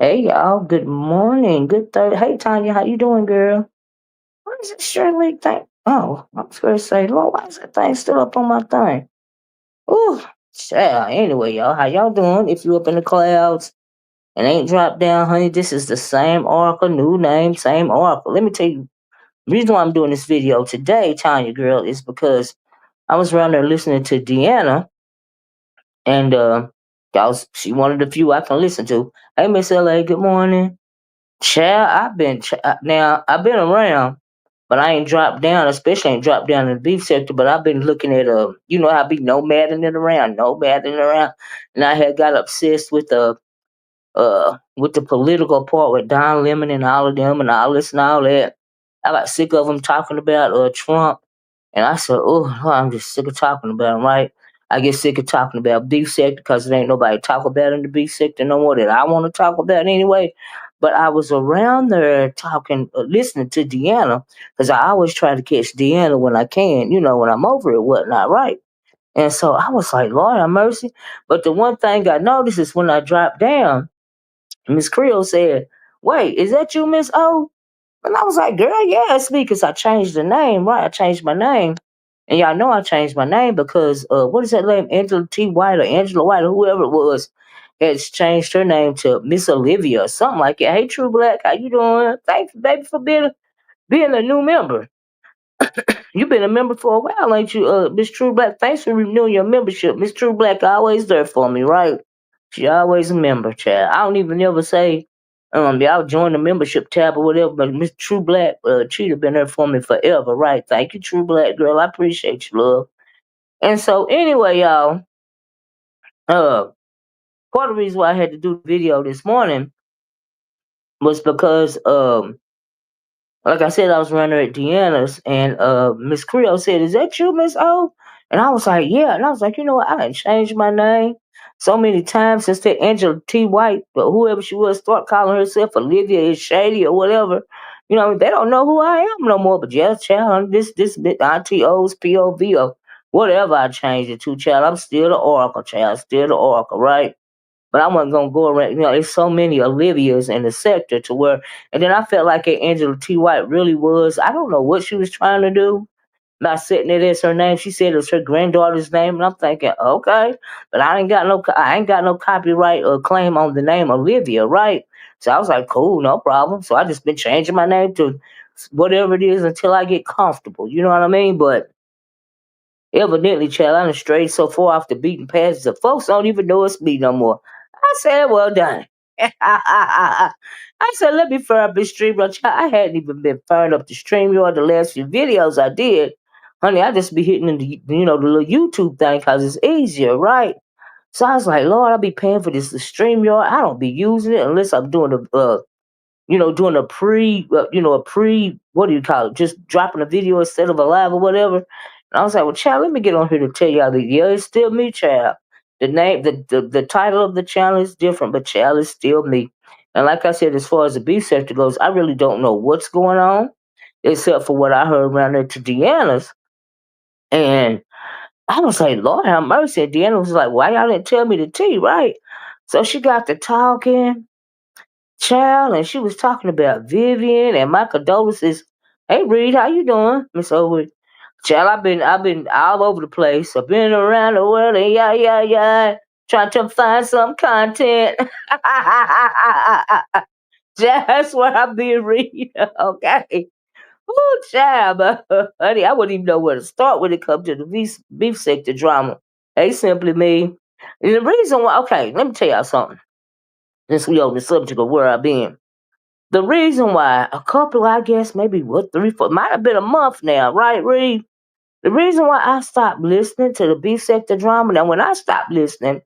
Hey y'all, good morning. Good Thursday. Hey Tanya, how you doing, girl? What is it Shirley thing? Oh, I was gonna say, Lord, why is that thing still up on my thing? Ooh, yeah. Anyway, y'all, how y'all doing? If you up in the clouds and ain't dropped down, honey, this is the same oracle, new name, same oracle. Let me tell you, the reason why I'm doing this video today, Tanya girl, is because I was around there listening to Deanna, and she one of the few I can listen to. Hey Miss LA, good morning. Child, now I've been around, but I ain't dropped down, especially ain't dropped down in the beef sector. But I've been looking at you know how I be nomading it around, and I had got obsessed with the political part with Don Lemon and all of them and all this and all that. I got sick of them talking about Trump, and I said, "Oh, I'm just sick of talking about him." Right? I get sick of talking about beef sector because there ain't nobody talk about in the beef sector no more that I want to talk about anyway. But I was around there talking, listening to Deanna, because I always try to catch Deanna when I can, when I'm over it, whatnot, right? And so I was like, Lord have mercy. But the one thing I noticed is when I dropped down, Miss Creel said, "Wait, is that you, Miss O?" And I was like, "Girl, yeah, it's me," because I changed the name, right? I changed my name. And y'all know I changed my name because, what is that name? Angela T. White or Angela White or whoever it was has changed her name to Miss Olivia or something like that. Hey, True Black, how you doing? Thanks, baby, for being a new member. You've been a member for a while, ain't you, Miss True Black? Thanks for renewing your membership. Miss True Black always there for me, right? She always a member, child. I don't even ever say, yeah, I'll join the membership tab or whatever, but Miss True Black, Cheetah been there for me forever, right? Thank you, True Black girl. I appreciate you, love. And so anyway, y'all, uh, part of the reason why I had to do the video this morning was because like I said, I was running at Deanna's, and Miss Creole said, "Is that you, Miss O?" And I was like, "Yeah." And I was like, "You know what? I done changed my name so many times since that Angela T. White, but whoever she was, start calling herself Olivia is shady or whatever. They don't know who I am no more. But yeah, child, this bit Auntie O's POV or whatever I changed it to, child. I'm still the Oracle, child. Still the Oracle, right?" But I wasn't gonna go around. There's so many Olivias in the sector to where, and then I felt like Angela T. White really was. I don't know what she was trying to do. Not setting it as her name. She said it was her granddaughter's name, and I'm thinking, okay, but I ain't got no copyright or claim on the name Olivia, right? So I was like, cool, no problem. So I just been changing my name to whatever it is until I get comfortable. You know what I mean? But evidently, child, I done strayed so far off the beaten paths that folks don't even know it's me no more. I said, well done. I said, let me fire up this StreamYard. Child, I hadn't even been firing up the StreamYard the last few videos I did. Honey, I just be hitting the little YouTube thing because it's easier, right? So I was like, Lord, I'll be paying for this StreamYard. I don't be using it unless I'm doing doing a pre, what do you call it? Just dropping a video instead of a live or whatever. And I was like, well, child, let me get on here to tell y'all that, yeah, it's still me, child. The name, the title of the channel is different, but child, it's still me. And like I said, as far as the beef sector goes, I really don't know what's going on, except for what I heard around there to Deanna's. And I was like, Lord have mercy. And Deanna was like, why y'all didn't tell me the tea, right? So she got to talking, child, and she was talking about Vivian and my condolences. Hey Reed, how you doing? Miss Overwood. Child, I've been all over the place. I've been around the world and yeah, trying to find some content. That's where I've been reading. Okay. Oh, child, but honey, I wouldn't even know where to start when it comes to the beef sector drama. Hey, simply me. And the reason why, okay, let me tell y'all something. Since we on the subject of where I've been. The reason why a couple, I guess, maybe what 3, 4, might have been a month now, right, Reed? The reason why I stopped listening to the beef sector drama. Now, when I stopped listening,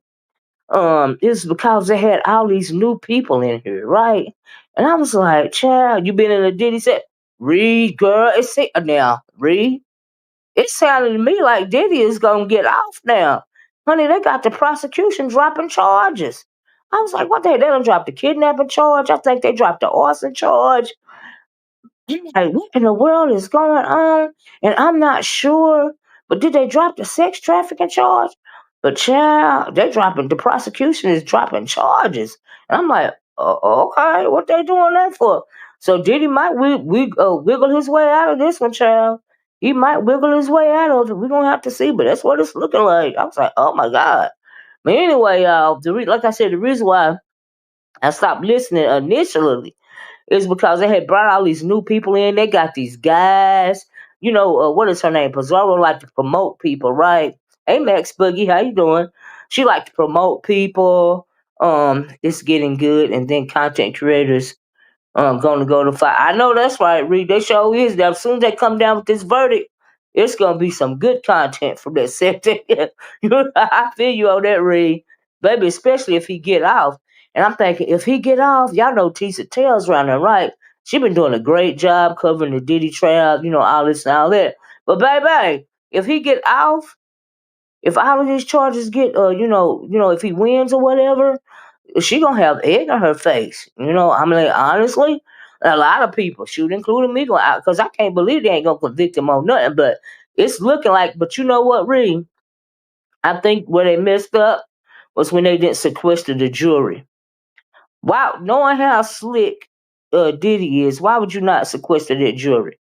it's because they had all these new people in here, right? And I was like, child, you been in a Diddy set? Reed, girl, now, Reed. It sounded to me like Diddy is gonna get off now. Honey, they got the prosecution dropping charges. I was like, what the hell? They done dropped the kidnapping charge. I think they dropped the arson charge. Like, what in the world is going on? And I'm not sure. But did they drop the sex trafficking charge? But child, the prosecution is dropping charges. And I'm like, Okay, what they doing that for? So Diddy might wiggle his way out of this one, child. He might wiggle his way out of it. We're gonna have to see, but that's what it's looking like. I was like, oh my god. But anyway, y'all, like I said, the reason why I stopped listening initially is because they had brought all these new people in. They got these guys. What is her name? Pizarro like to promote people, right? Hey, Max Boogie, how you doing? She like to promote people. It's getting good, and then content creators gonna go to fight. I know that's right, Reed. They show is that as soon as they come down with this verdict, it's gonna be some good content from that sector. I feel you on that, Reed. Baby, especially if he get off. And I'm thinking, if he get off, y'all know Tisa Tails around there, right? She been doing a great job covering the Diddy trial, all this and all that. But baby, if he get off, if all of these charges get, if he wins or whatever, she gonna have egg on her face. I mean, honestly, a lot of people, shoot, including me, going out because I can't believe they ain't gonna convict him on nothing. But it's looking like. But you know what, Reed? I think where they messed up was when they didn't sequester the jury. Wow, knowing how slick Diddy is, why would you not sequester that jury?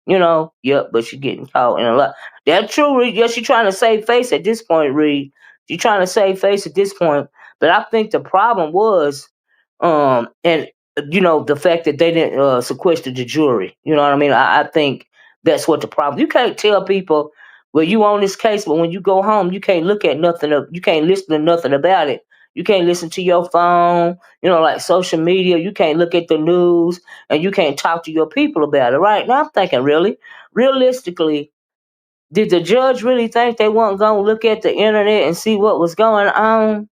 Yep, but she getting caught in a lot. That's true, Reed. Yeah, she trying to save face at this point, Reed. She trying to save face at this point. But I think the problem was, and the fact that they didn't sequester the jury. You know what I mean? I think that's what the problem. You can't tell people, well, you on this case, but when you go home, you can't look at nothing. You can't listen to nothing about it. You can't listen to your phone. Like social media. You can't look at the news and you can't talk to your people about it, right? Now I'm thinking, really, realistically, did the judge really think they weren't gonna look at the internet and see what was going on?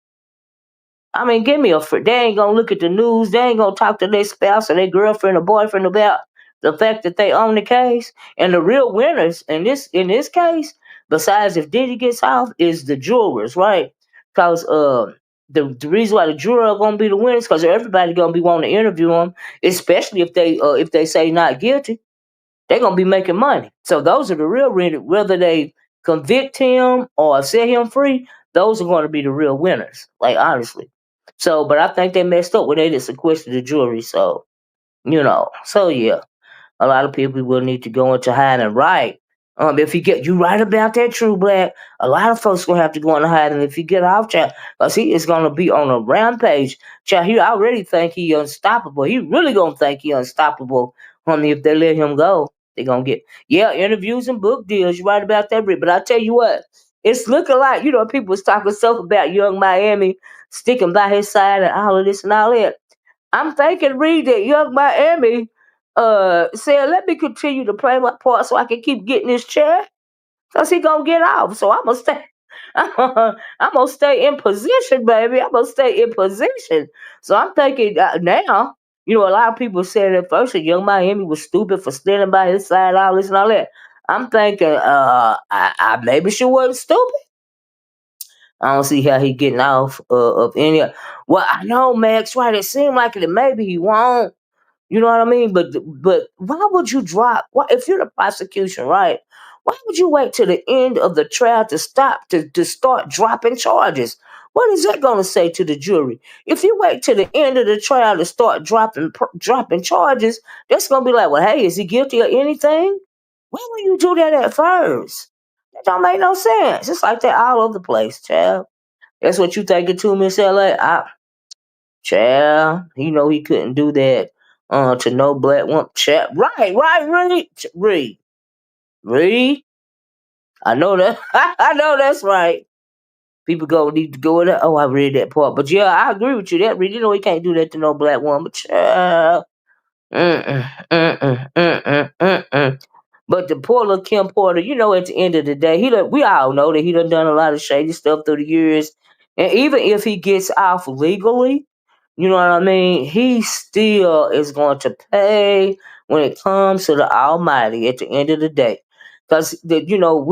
I mean, give me they ain't gonna look at the news. They ain't gonna talk to their spouse or their girlfriend or boyfriend about the fact that they own the case. And the real winners in this case, besides if Diddy gets off, is the jurors, right? Because the reason why the jurors are gonna be the winners because everybody gonna be wanting to interview them, especially if they say not guilty. They're gonna be making money. So those are the real winners. Whether they convict him or set him free, those are going to be the real winners. Like honestly. So, but I think they messed up when they didn't sequester the jury. So, so yeah, a lot of people will need to go into hiding. Right. If you right about that, True Black, a lot of folks gonna have to go into hiding if you get off, child, because he is gonna be on a rampage. Child, he already think he unstoppable. He really gonna think he unstoppable. If they let him go, they gonna get interviews and book deals. You right about that, Rick. But I tell you what, it's looking like people was talking stuff about Young Miami sticking by his side and all of this and all that. I'm thinking, Reed, that Young Miami said, let me continue to play my part so I can keep getting this check. Cause he gonna get off. So I'm gonna stay. I'm gonna stay in position, baby. I'm gonna stay in position. So I'm thinking now. A lot of people said at first that Young Miami was stupid for standing by his side, all this and all that. I'm thinking, I maybe she wasn't stupid. I don't see how he getting off of any. Well, I know Max, right? It seemed like it. Maybe he won't. You know what I mean? But why would you drop? Why, if you're the prosecution, right? Why would you wait to the end of the trial to start dropping charges? What is that going to say to the jury? If you wait to the end of the trial to start dropping charges, that's going to be like, well, hey, is he guilty of anything? Why would you do that at first? That don't make no sense. It's like that all over the place, child. That's what you thinking too, Miss LA. Child, he couldn't do that to no black woman. Child, right, Reed. I know that. I know that's right. People need to go in there. Oh, I read that part, but yeah, I agree with you. That Reed, he can't do that to no black woman. Child, mm-mm, mm-mm, mm-mm, mm-mm. But the poor little Kim Porter, at the end of the day, we all know that he done a lot of shady stuff through the years, and even if he gets off legally. You know what I mean? He still is going to pay when it comes to the Almighty at the end of the day. Because, we know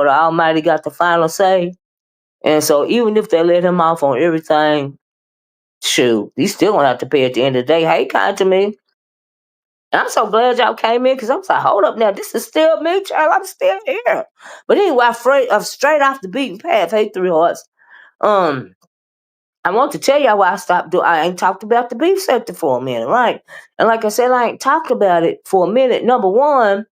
the Almighty got the final say. And so even if they let him off on everything, shoot, he still going to have to pay at the end of the day. Hey, kind to me. And I'm so glad y'all came in because I'm like, hold up now. This is still me, child. I'm still here. But anyway, I'm straight off the beaten path. Hey, Three Hearts. Um, I want to tell y'all why I stopped doing. I ain't talked about the beef sector for a minute, right? And like I said, I ain't talked about it for a minute. Number one,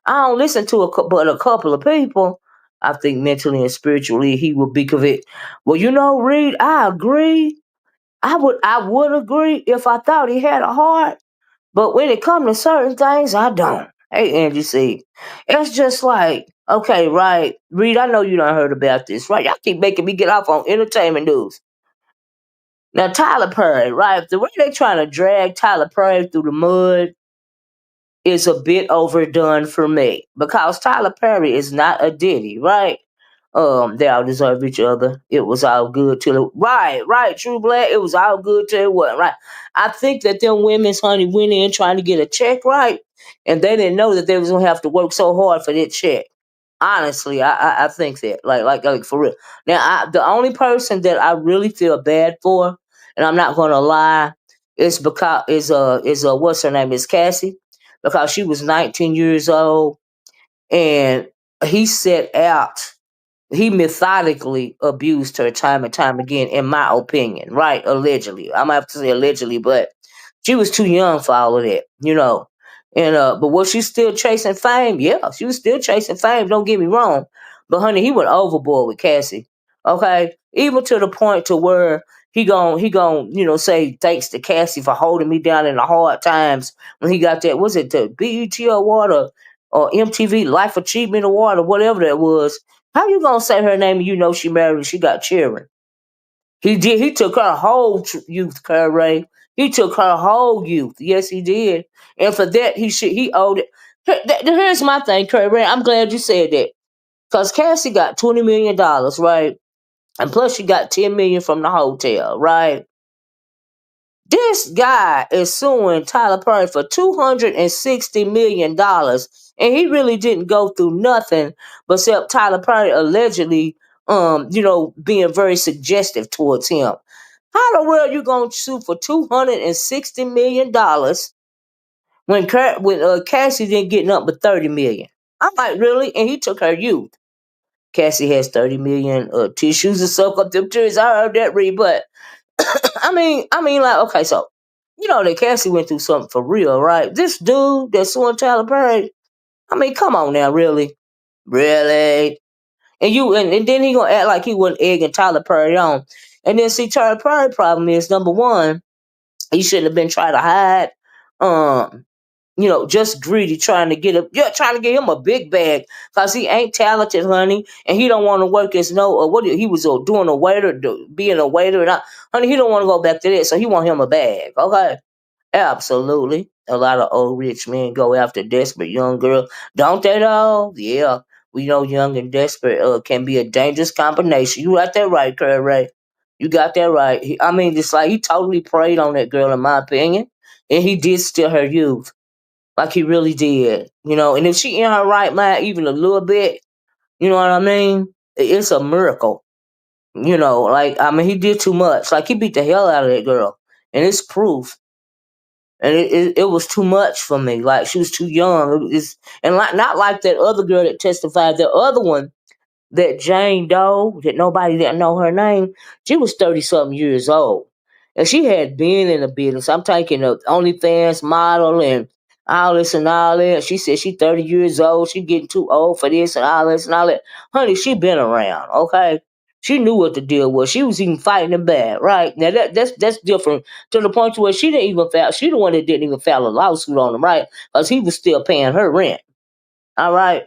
I don't listen to but a couple of people. I think mentally and spiritually he will be convinced. Well, Reed, I agree. I would agree if I thought he had a heart. But when it comes to certain things, I don't. Hey, Angie C. It's just like, okay, right. Reed, I know you done heard about this, right? Y'all keep making me get off on entertainment news. Now, Tyler Perry, right? The way they trying to drag Tyler Perry through the mud is a bit overdone for me because Tyler Perry is not a Diddy, right? They all deserve each other. It was all good till it, right, True Black. It was all good till it wasn't right. I think that them women's honey went in trying to get a check, right, and they didn't know that they was gonna have to work so hard for that check. Honestly, I think that like for real. Now, the only person that I really feel bad for, and I'm not gonna lie, is what's her name is Cassie, because she was 19 years old and he set out he methodically abused her time and time again, in my opinion, right? Allegedly. I'm gonna have to say allegedly, but she was too young for all of that. And but was she still chasing fame? Yeah, she was still chasing fame, don't get me wrong. But honey, he went overboard with Cassie. Okay? Even to the point to where he gon' say thanks to Cassie for holding me down in the hard times when he got that, was it the BET award or MTV Life Achievement Award or whatever that was. How you gonna say her name and she married and she got children? He did. He took her whole youth, Curry. He took her whole youth. Yes, he did. And for that, he owed it. Here's my thing, Curry. I'm glad you said that. Because Cassie got $20 million, right? And plus she got $10 million from the hotel, right? This guy is suing Tyler Perry for $260 million, and he really didn't go through nothing but except Tyler Perry allegedly, being very suggestive towards him. How the world you gonna sue for $260 million when Cassie didn't get nothing but 30 million? I'm like, really? And he took her youth. Cassie has 30 million tissues to soak up them tears. I heard that read, but I mean, like, okay, so that Cassie went through something for real, right? This dude that's suing Tyler Perry. I mean, come on now, really, and then he gonna act like he wasn't egging Tyler Perry on, and then see Tyler Perry problem is number one, he shouldn't have been trying to hide. Um, just greedy, trying to get him a big bag because he ain't talented, honey, and he don't want to work as he was doing a waiter, being a waiter, and honey, he don't want to go back to that, so he want him a bag, okay? Absolutely. A lot of old rich men go after desperate young girls. Don't they though? Yeah. We know young and desperate can be a dangerous combination. You got that right, Curry. You got that right. I mean, it's like he totally preyed on that girl, in my opinion. And he did steal her youth. Like he really did. And if she in her right mind even a little bit, you know what I mean? It's a miracle. Like, I mean, he did too much. Like, he beat the hell out of that girl. And it's proof, and it was too much for me. Like, she was too young. And like, not like that other girl that testified. The other one, that Jane Doe, that nobody didn't know her name, she was 30 something years old, and she had been in the business. I'm taking the OnlyFans model and all this and all that. She said she 30 years old. She getting too old for this and all this and all that. Honey, she been around. Okay. She knew what the deal was. She was even fighting him bad, right? Now that's different to the point to where she didn't even file. She the one that didn't even file a lawsuit on him, right? Because he was still paying her rent. All right.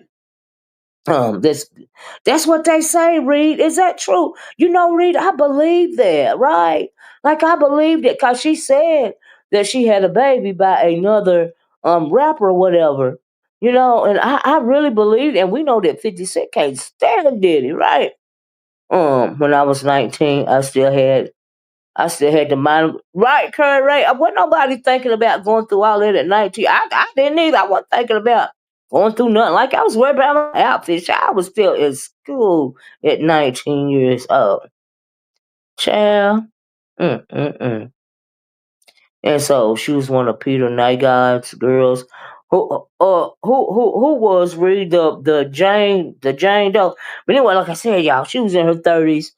That's what they say, Reed. Is that true? Reed, I believe that, right? Like, I believed it because she said that she had a baby by another rapper or whatever. And I really believed, and we know that 50 Cent can't stand Diddy, right? When I was 19, I still had the mind, right, Curry Ray. I wasn't nobody thinking about going through all that at 19. I didn't either. I wasn't thinking about going through nothing. Like, I was worried about my outfit. I was still in school at 19 years old. Child. Mm-mm-mm. And so she was one of Peter Nygaard's girls. Who was really the Jane Doe. But anyway, like I said, y'all, she was in her 30s.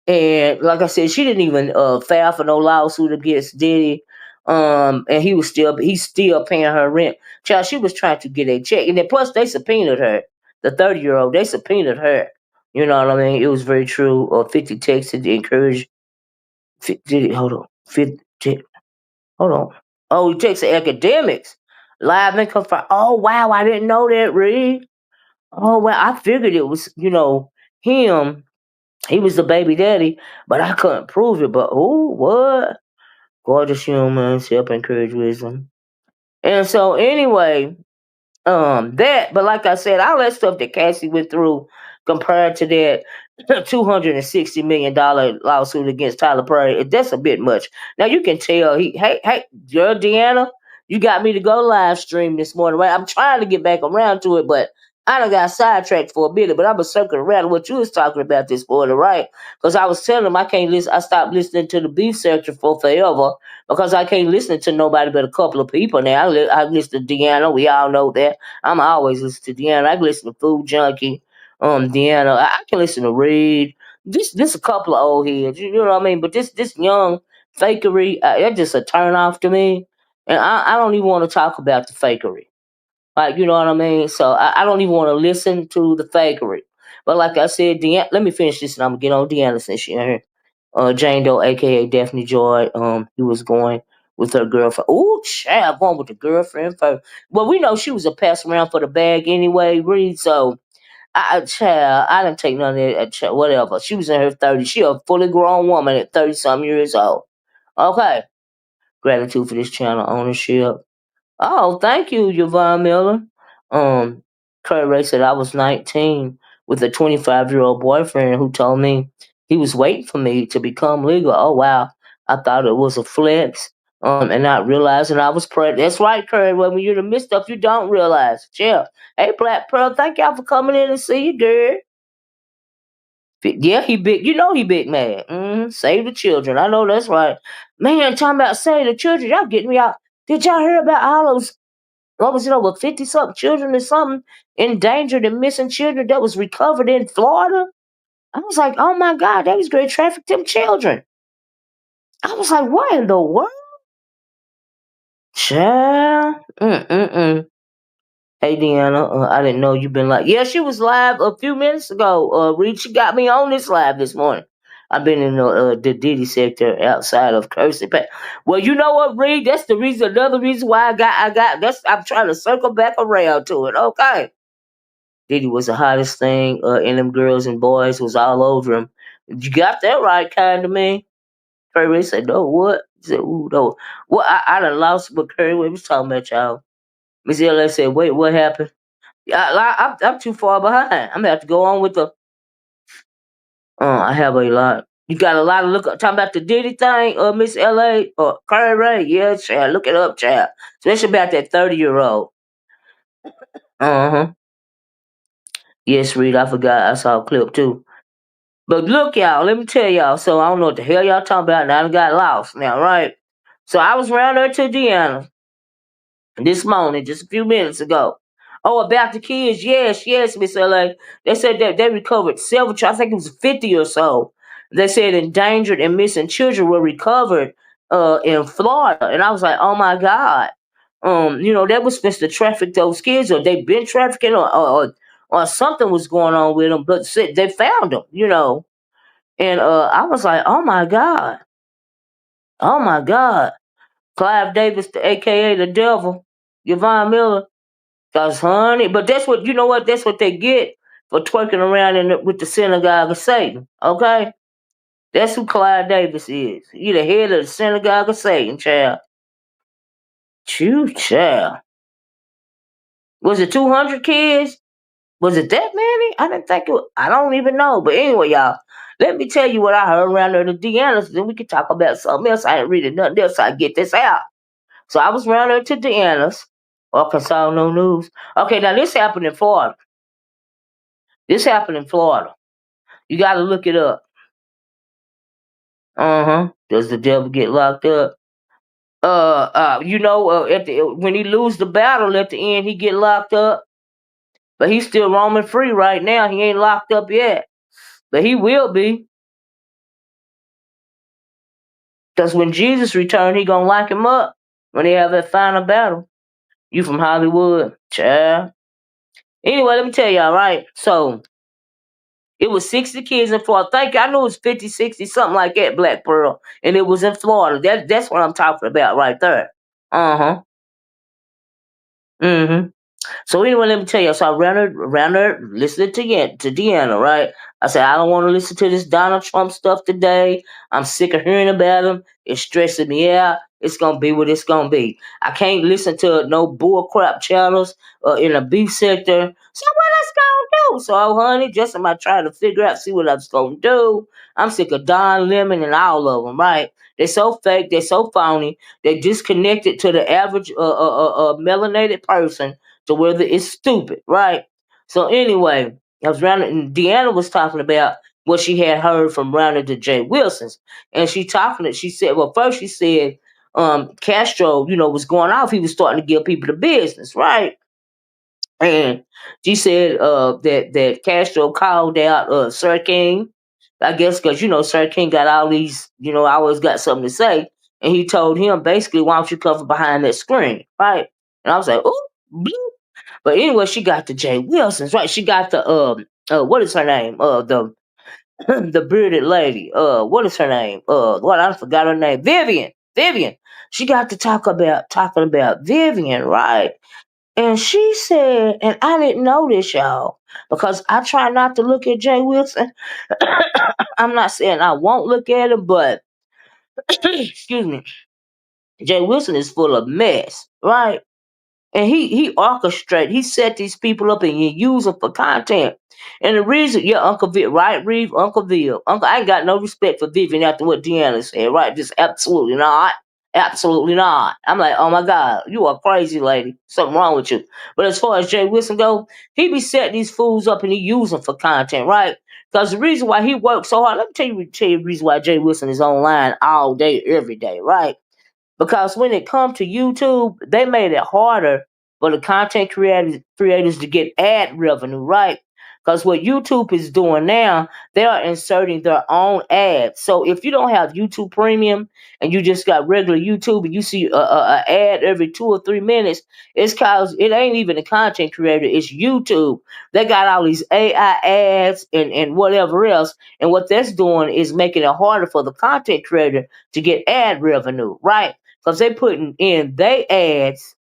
And like I said, she didn't even file for no lawsuit against Diddy. And he's still paying her rent. Child, she was trying to get a check. And then plus they subpoenaed her. The 30-year-old, they subpoenaed her. You know what I mean? It was very true. 50 texts to encourage Diddy, hold on. 50, hold on. Oh, he takes the academics. Live and confirm. Oh wow, I didn't know that, Reed. Oh well, I figured it was, him. He was the baby daddy, but I couldn't prove it. But oh, what? Gorgeous humans help encourage wisdom. And so anyway, that, but like I said, all that stuff that Cassie went through compared to that $260 million lawsuit against Tyler Perry, that's a bit much. Now you can tell hey, girl, Deanna, you got me to go live stream this morning, right? I'm trying to get back around to it, but I done got sidetracked for a minute, but I'm a circle around what you was talking about this morning, right? Because I was telling him I can't listen. I stopped listening to the beef section for forever because I can't listen to nobody but a couple of people now. I listen to Deanna. We all know that. I'm always listen to Deanna. I can listen to Food Junkie, Deanna. I can listen to Reed. This a couple of old heads, you know what I mean? But this young fakery, that's just a turn off to me. And I don't even want to talk about the fakery. Like, you know what I mean? So I don't even want to listen to the fakery. But like I said, Deanna, let me finish this and I'm gonna get on Deanna since she in here. Jane Doe, aka Daphne Joy, he was going with her girlfriend. Ooh, child, going with the girlfriend first. Well, we know she was a pass around for the bag anyway, Reed. So, child, I didn't take none of that. Child, whatever. She was in her 30s. She a fully grown woman at 30 some years old. Okay. Gratitude for this channel ownership. Oh, thank you, Yvonne Miller. Um, Kurt Ray said I was 19 with a 25-year-old boyfriend who told me he was waiting for me to become legal. Oh wow, I thought it was a flex. And not realizing I was pregnant. That's right, Kurt. When you're in the midst of, you don't realize. Yeah. Hey, Black Pearl, thank y'all for coming in and see you, girl. Yeah, he big. You know he big mad. Save the children. I know that's right. Man, talking about save the children. Y'all getting me out. Did y'all hear about all those what was it, over 50 something children or something endangered and missing children that was recovered in Florida? I was like, oh my God, that was great traffic them children. I was like, what in the world? Child. Mm-mm-mm. Hey, Deanna, I didn't know you've been like, yeah, she was live a few minutes ago. Reed, she got me on this live this morning. I've been in the Diddy sector outside of Cursey. Well, you know what, Reed? That's the reason, another reason why I'm trying to circle back around to it. Okay. Diddy was the hottest thing, and them girls and boys was all over him. You got that right, kind of man. Curry Ray said, no, what? He said, ooh, no. Well, I done lost what Curry Ray was talking about, y'all. Miss LA said, wait, what happened? I'm too far behind. I'm going to have to go on with the, I have a lot. You got a lot of look up, talking about the Diddy thing, Miss LA, or Curry Ray. Yeah, child, look it up, child. Especially about that 30-year-old. Uh-huh. Yes, Reed, I forgot. I saw a clip, too. But look, y'all, let me tell y'all. So I don't know what the hell y'all talking about. Now I done got lost now, right? So I was around there to Deanna this morning, just a few minutes ago. Oh, about the kids. Yes, Miss LA. They said that they recovered several, I think it was 50 or so. They said endangered and missing children were recovered in Florida. And I was like, oh my God. That was supposed to traffic those kids, or they've been trafficking, or something was going on with them, but said they found them. And I was like, oh my God. Oh my God. Clive Davis, aka the devil, Yvonne Miller. Cause honey, but that's what you know what? That's what they get for twerking around with the synagogue of Satan. Okay? That's who Clive Davis is. He the head of the synagogue of Satan, child. Chew child. Was it 200 kids? Was it that many? I didn't think it was, I don't even know. But anyway, y'all, let me tell you what I heard around there to Deanna's. Then we can talk about something else. I ain't reading nothing else. So I get this out. So I was around there to Deanna's. Arkansas, no news. Okay, now this happened in Florida. This happened in Florida. You got to look it up. Does the devil get locked up? When he lose the battle at the end, he get locked up. But he's still roaming free right now. He ain't locked up yet. But he will be. Because when Jesus returned, he gonna lock him up when they have that final battle. You from Hollywood, child. Anyway, let me tell y'all, right? So it was 60 kids in Florida. Thank you. I knew it was 50, 60, something like that, Black Pearl. And it was in Florida. That's what I'm talking about right there. Uh-huh. Mm-hmm. So anyway, let me tell you. So I ran her, listening to Deanna, right? I said, I don't want to listen to this Donald Trump stuff today. I'm sick of hearing about him. It's stressing me out. It's gonna be what it's gonna be. I can't listen to no bull crap channels in the beef sector. So what us gonna do? So honey, just am I trying to figure out, see what I was gonna do. I'm sick of Don Lemon and all of them, right? They're so fake, they're so phony, they're disconnected to the average melanated person to whether it's stupid, right? So anyway, I was rounding, and Deanna was talking about what she had heard from rounding to Jay Wilson's, and she said, well, first she said, Castro, was going off. He was starting to give people the business, right? And she said that Castro called out Sir King, I guess, because Sir King got all these, always got something to say, and he told him basically, why don't you cover behind that screen, right? And I was like, oh, but anyway, she got the Jay Wilsons, right? She got the what is her name? The the bearded lady. What is her name? What, I forgot her name. Vivian. Vivian. She got to talking about Vivian, right? And she said, and I didn't know this, y'all, because I try not to look at Jay Wilson. I'm not saying I won't look at him, but excuse me, Jay Wilson is full of mess, right? And he set these people up and you use them for content. And the reason, yeah, Uncle Viv, right, Reeve, Uncle Viv, Uncle, I ain't got no respect for Vivian after what Deanna said, right? Just absolutely not. Absolutely not. I'm like, oh my God, you are crazy, lady. Something wrong with you. But as far as Jay Wilson go, he be setting these fools up and he use them for content, right? Because the reason why he works so hard, let me tell you the reason why Jay Wilson is online all day, every day, right? Because when it comes to YouTube, they made it harder for the content creators to get ad revenue, right? Because what YouTube is doing now, they are inserting their own ads. So if you don't have YouTube Premium and you just got regular YouTube and you see a ad every 2 or 3 minutes, it's cause it ain't even the content creator, it's YouTube. They got all these AI ads and whatever else, and what that's doing is making it harder for the content creator to get ad revenue, right? Because they putting in they ads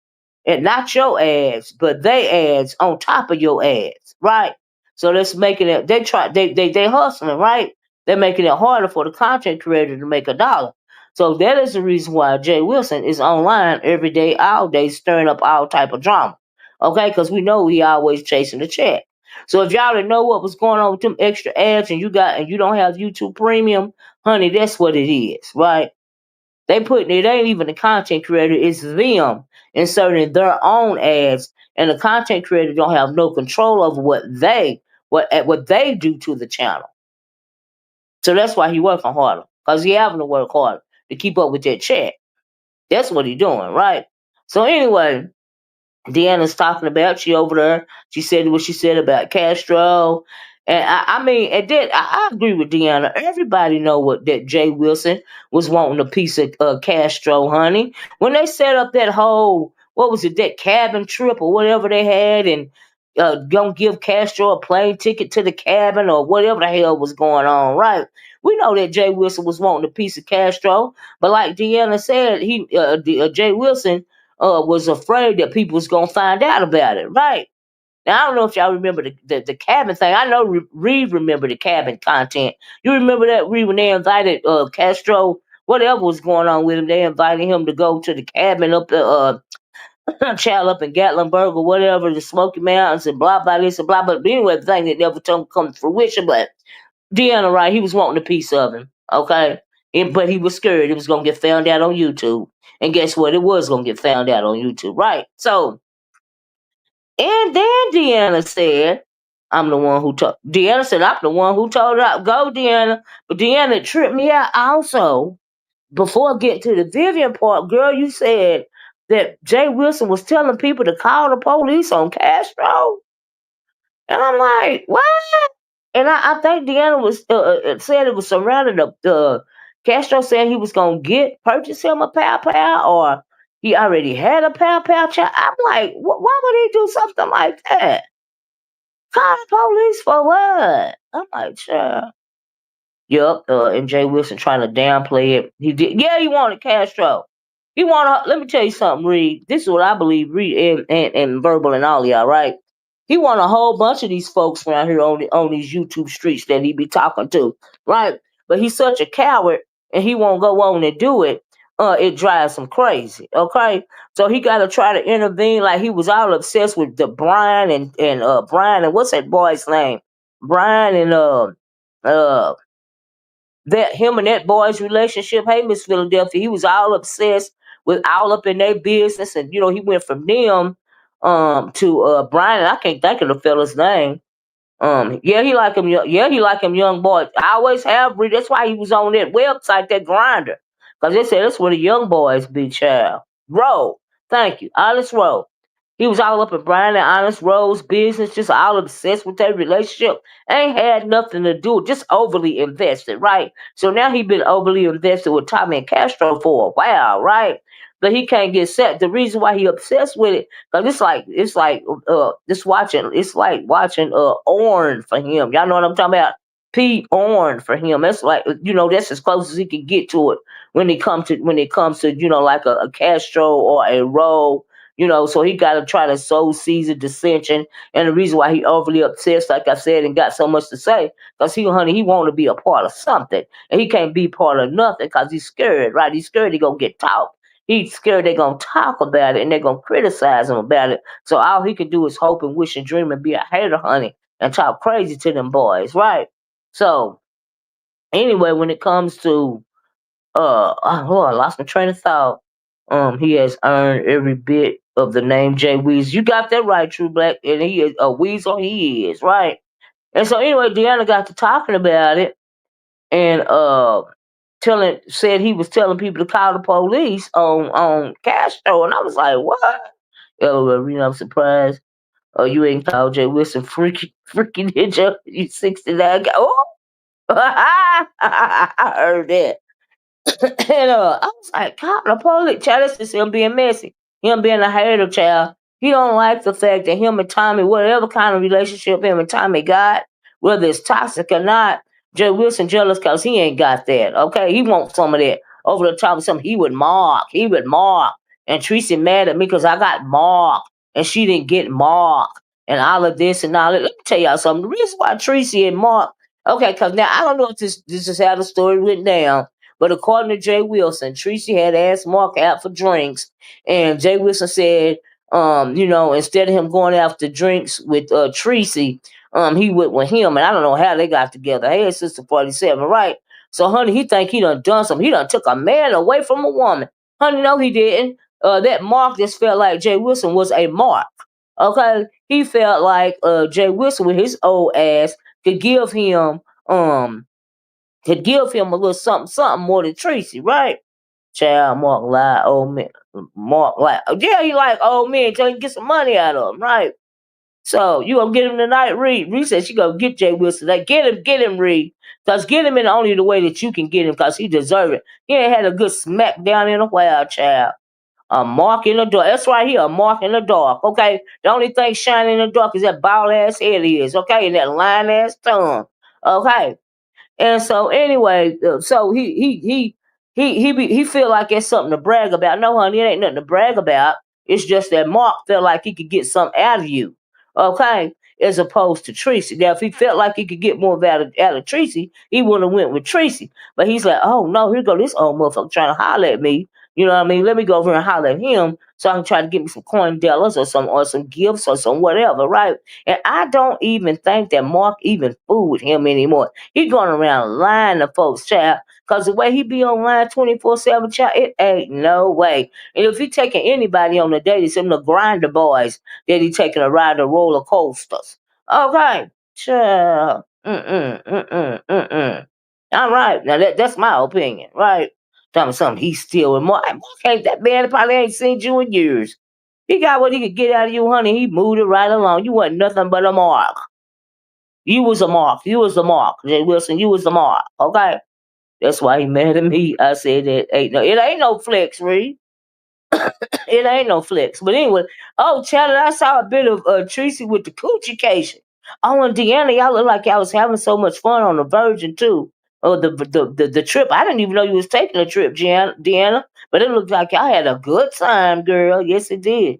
and not your ads, but they ads on top of your ads, right? So that's making it they hustling, right? They're making it harder for the content creator to make a dollar. So that is the reason why Jay Wilson is online every day, all day, stirring up all type of drama. Okay, because we know he always chasing the check. So if y'all didn't know what was going on with them extra ads and you don't have YouTube Premium, honey, that's what it is, right? They put it ain't even the content creator, it's them inserting their own ads, and the content creator don't have no control over what they do to the channel. So that's why he working harder, because he having to work harder to keep up with that check. That's what he doing, right? So anyway, Deanna's talking about. She over there. She said what she said about Castro, and I mean, and then I agree with Deanna. Everybody know what that Jay Wilson was wanting a piece of Castro, honey. When they set up that whole what was it, that cabin trip or whatever they had, and gonna give Castro a plane ticket to the cabin or whatever the hell was going on, right? We know that Jay Wilson was wanting a piece of Castro, but like Deanna said, Jay Wilson was afraid that people was gonna find out about it, right? Now I don't know if y'all remember the cabin thing. I know Reeve remember the cabin content. You remember that Reeve when they invited Castro, whatever was going on with him, they invited him to go to the cabin up the child up in Gatlinburg or whatever, the Smoky Mountains and blah blah this and blah blah. But anyway, the thing that never come to fruition, but Deanna, right, he was wanting a piece of him, okay? But he was scared it was gonna get found out on YouTube. And guess what? It was gonna get found out on YouTube, right? So, and then Deanna said, I'm the one who told Deanna said, I'm the one who told her, go, Deanna. But Deanna tripped me out also. Before getting to the Vivian part, girl, you said that Jay Wilson was telling people to call the police on Castro. And I'm like, what? And I think Deanna was said it was surrounding the Castro said he was gonna purchase him a pow pow, or he already had a pow pow child. I'm like, why would he do something like that? Call the police for what? I'm like, child. Yup, and Jay Wilson trying to downplay it. He did. Yeah, he wanted Castro. He wanted. Let me tell you something, Reed. This is what I believe, Reed, and Verbal and all y'all, right? He want a whole bunch of these folks around here on these YouTube streets that he be talking to, right? But he's such a coward, and he won't go on and do it. It drives him crazy. Okay, so he got to try to intervene. Like he was all obsessed with the Brian and Brian and what's that boy's name? Brian and uh that him and that boy's relationship. Hey, Miss Philadelphia, he was all obsessed with all up in their business, and he went from them to Brian. I can't think of the fella's name. Yeah, he like him. Yeah, he like him, young boys. I always have. That's why he was on that website, that grinder, because they said that's where the young boys be. Child, Rowe. Thank you, Honest Rowe. He was all up in Brian and Honest Rowe's business, just all obsessed with their relationship. Ain't had nothing to do, just overly invested, right? So now he been overly invested with Tommy and Castro for a while, right? But he can't get set. The reason why he obsessed with it, because it's like watching Orn for him. Y'all know what I'm talking about? Pete Orn for him. That's like that's as close as he can get to it when it comes to like a Castro or a Rowe. So he got to try to sow seeds of dissension. And the reason why he overly obsessed, like I said, and got so much to say, because he want to be a part of something. And he can't be part of nothing because he's scared, right? He's scared he going to get talked. He's scared they're going to talk about it and they're going to criticize him about it. So all he can do is hope and wish and dream and be a hater, honey, and talk crazy to them boys, right? So anyway, when it comes to I lost my train of thought. He has earned every bit of the name Jay Weezy. You got that right, True Black, and he is a Weasel. He is right. And so anyway, Deanna got to talking about it, and said he was telling people to call the police on Castro, and I was like, what? LOL, I'm surprised. Oh, you ain't called Jay Wilson freaking ninja. You 69 guy. Oh, I heard that. And I was like, God, the police, child, that's just him being messy. Him being a hater, child. He don't like the fact that him and Tommy, whatever kind of relationship him and Tommy got, whether it's toxic or not, Jay Wilson jealous because he ain't got that. Okay, he wants some of that over the top of something. He would mark. He would mark. And Tracy mad at me because I got marked and she didn't get marked and all of this and all that. Let me tell y'all something. The reason why Tracy and Mark, okay, because now I don't know if this is how the story went down. But according to Jay Wilson, Tracy had asked Mark out for drinks, and Jay Wilson said, instead of him going out to drinks with Tracy, he went with him, and I don't know how they got together. Hey, Sister 47, right? So, honey, he think he done something. He done took a man away from a woman. Honey, no, he didn't. That Mark just felt like Jay Wilson was a mark. Okay, he felt like Jay Wilson with his old ass could give him a little something more than Tracy, right? Child, Mark lied, old man. Mark lied. Yeah, he like old men until he get some money out of him, right? So you gonna get him tonight, Reed? Reed said she gonna get Jay Wilson. Like, get him, Reed. Cause get him in only the way that you can get him, cause he deserve it. He ain't had a good smack down in a while, child. A mark in the dark. That's right here, a mark in the dark. Okay, the only thing shining in the dark is that bald ass head he is. Okay, and that lying ass tongue. Okay, and so anyway, so he feel like it's something to brag about. No, honey, it ain't nothing to brag about. It's just that Mark felt like he could get something out of you, okay, as opposed to Tracy. Now, if he felt like he could get more out of Tracy, he would have went with Tracy. But he's like, oh no, here go this old motherfucker trying to holler at me. You know what I mean? Let me go over and holler at him so I can try to get me some coin dollars or some gifts or some whatever, right? And I don't even think that Mark even fool with him anymore. He going around lying to folks, child. Because the way he be online 24/7, child, it ain't no way. And if he taking anybody on a date, it's them the grinder boys that he taking a ride the roller coasters. Okay, child. All right. Now that's my opinion, right? Tell me something. He's still with Mark. Mark ain't that man. Probably ain't seen you in years. He got what he could get out of you, honey. He moved it right along. You wasn't nothing but a mark. You was a mark. You was the mark. Jay Wilson, you was the mark. Okay? That's why he mad at me. I said that it ain't no flex, Reed. It ain't no flex. But anyway, oh, Chandler, I saw a bit of Tracy with the coochie. Oh, and Deanna, y'all look like y'all was having so much fun on the Virgin too. Oh, the trip. I didn't even know you was taking a trip, Deanna. But it looked like y'all had a good time, girl. Yes, it did.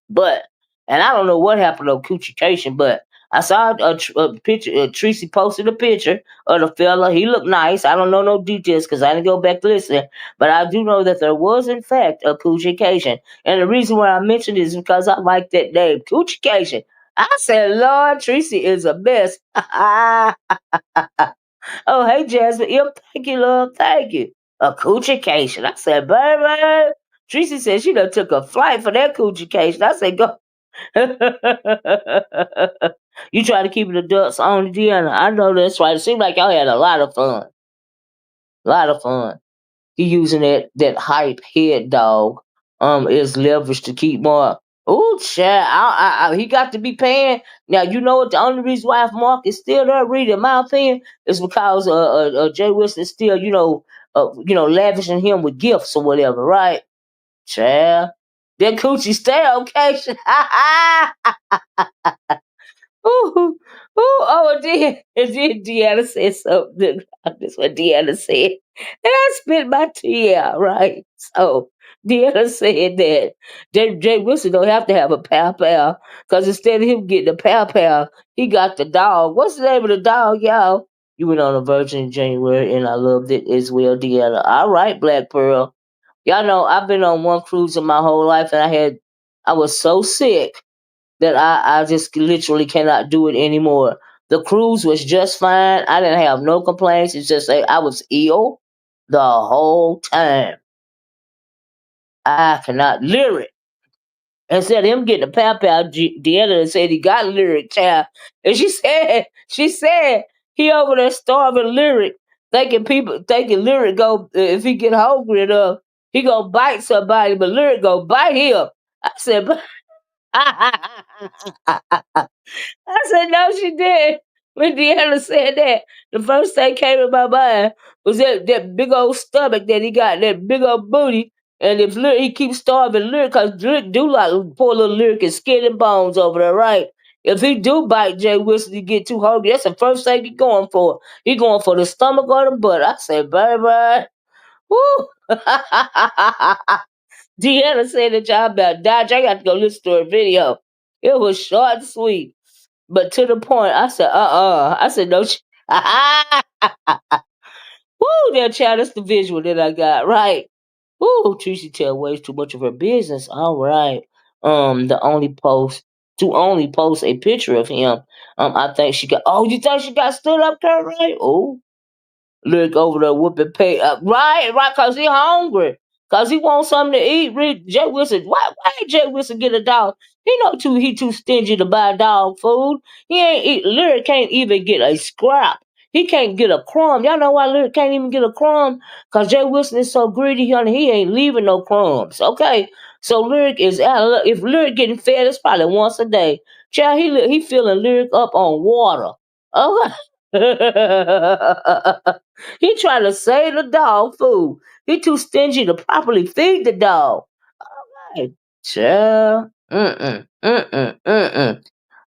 But and I don't know what happened on Coochiecation, but I saw a picture. Tracy posted a picture of the fella. He looked nice. I don't know no details because I didn't go back to listen. But I do know that there was, in fact, a Coochiecation. And the reason why I mentioned it is because I like that name, Coochiecation. I said, Lord, Tracy is a mess. Oh, hey, Jasmine. Yep, thank you, love. Thank you. A Coochiecation. I said, baby. Tracy said she done took a flight for that Coochiecation. I said, go. You try to keep the adults on, Deanna. I know that's right. It seemed like y'all had a lot of fun. A lot of fun. He using that hype head dog as leverage to keep more. Oh, child, he got to be paying. Now you know what? The only reason why Mark is still there, reading, in my opinion, is because Jay Wilson is still, lavishing him with gifts or whatever, right? Child, that coochie stay okay. Ooh, ooh, oh, and then Deanna said something. That's what Deanna said. And I spit my tea out, right? So Deanna said that Jay Wilson don't have to have a pow pow because instead of him getting a pow pow, he got the dog. What's the name of the dog, y'all? You went on a Virgin in January, and I loved it as well, Deanna. All right, Black Pearl. Y'all know I've been on one cruise in my whole life, and I was so sick that I just literally cannot do it anymore. The cruise was just fine. I didn't have no complaints. It's just like I was ill the whole time. I cannot lyric. Instead of him getting a pow pow, Deanna said he got lyric, child. And she said he over there starving lyric, thinking lyric go if he get hungry enough, he gonna bite somebody, but lyric go bite him. I said, I said, no, she did. When Deanna said that, the first thing came in my mind was that big old stomach that he got, that big old booty. And if he keeps starving Lyric, because Lyric do like poor little Lyric and skin and bones over there, right? If he do bite Jay Wilson to get too hungry, that's the first thing he going for. He going for the stomach or the butt. I said, bye. Woo. Deanna said that y'all about died. I got to go listen to her video. It was short and sweet. But to the point, I said, I said, no. Woo, that child, that's the visual that I got, right? Woo, Tracy tell way too much of her business. All right. The only post to only post a picture of him. I think she got. Oh, you think she got stood up there, right? Oh, look over there whooping pay up. Right, cause he hungry. Cause he wants something to eat. Jay Wilson, why ain't Jay Wilson get a dog? He too stingy to buy dog food. He ain't eat Lyric can't even get a scrap. He can't get a crumb. Y'all know why Lyric can't even get a crumb? Cause Jay Wilson is so greedy, honey, he ain't leaving no crumbs. Okay. So Lyric is out of luck. If Lyric getting fed, it's probably once a day. Child, he filling Lyric up on water. Okay. He trying to save the dog food. He too stingy to properly feed the dog. Hey, child. Mm-mm.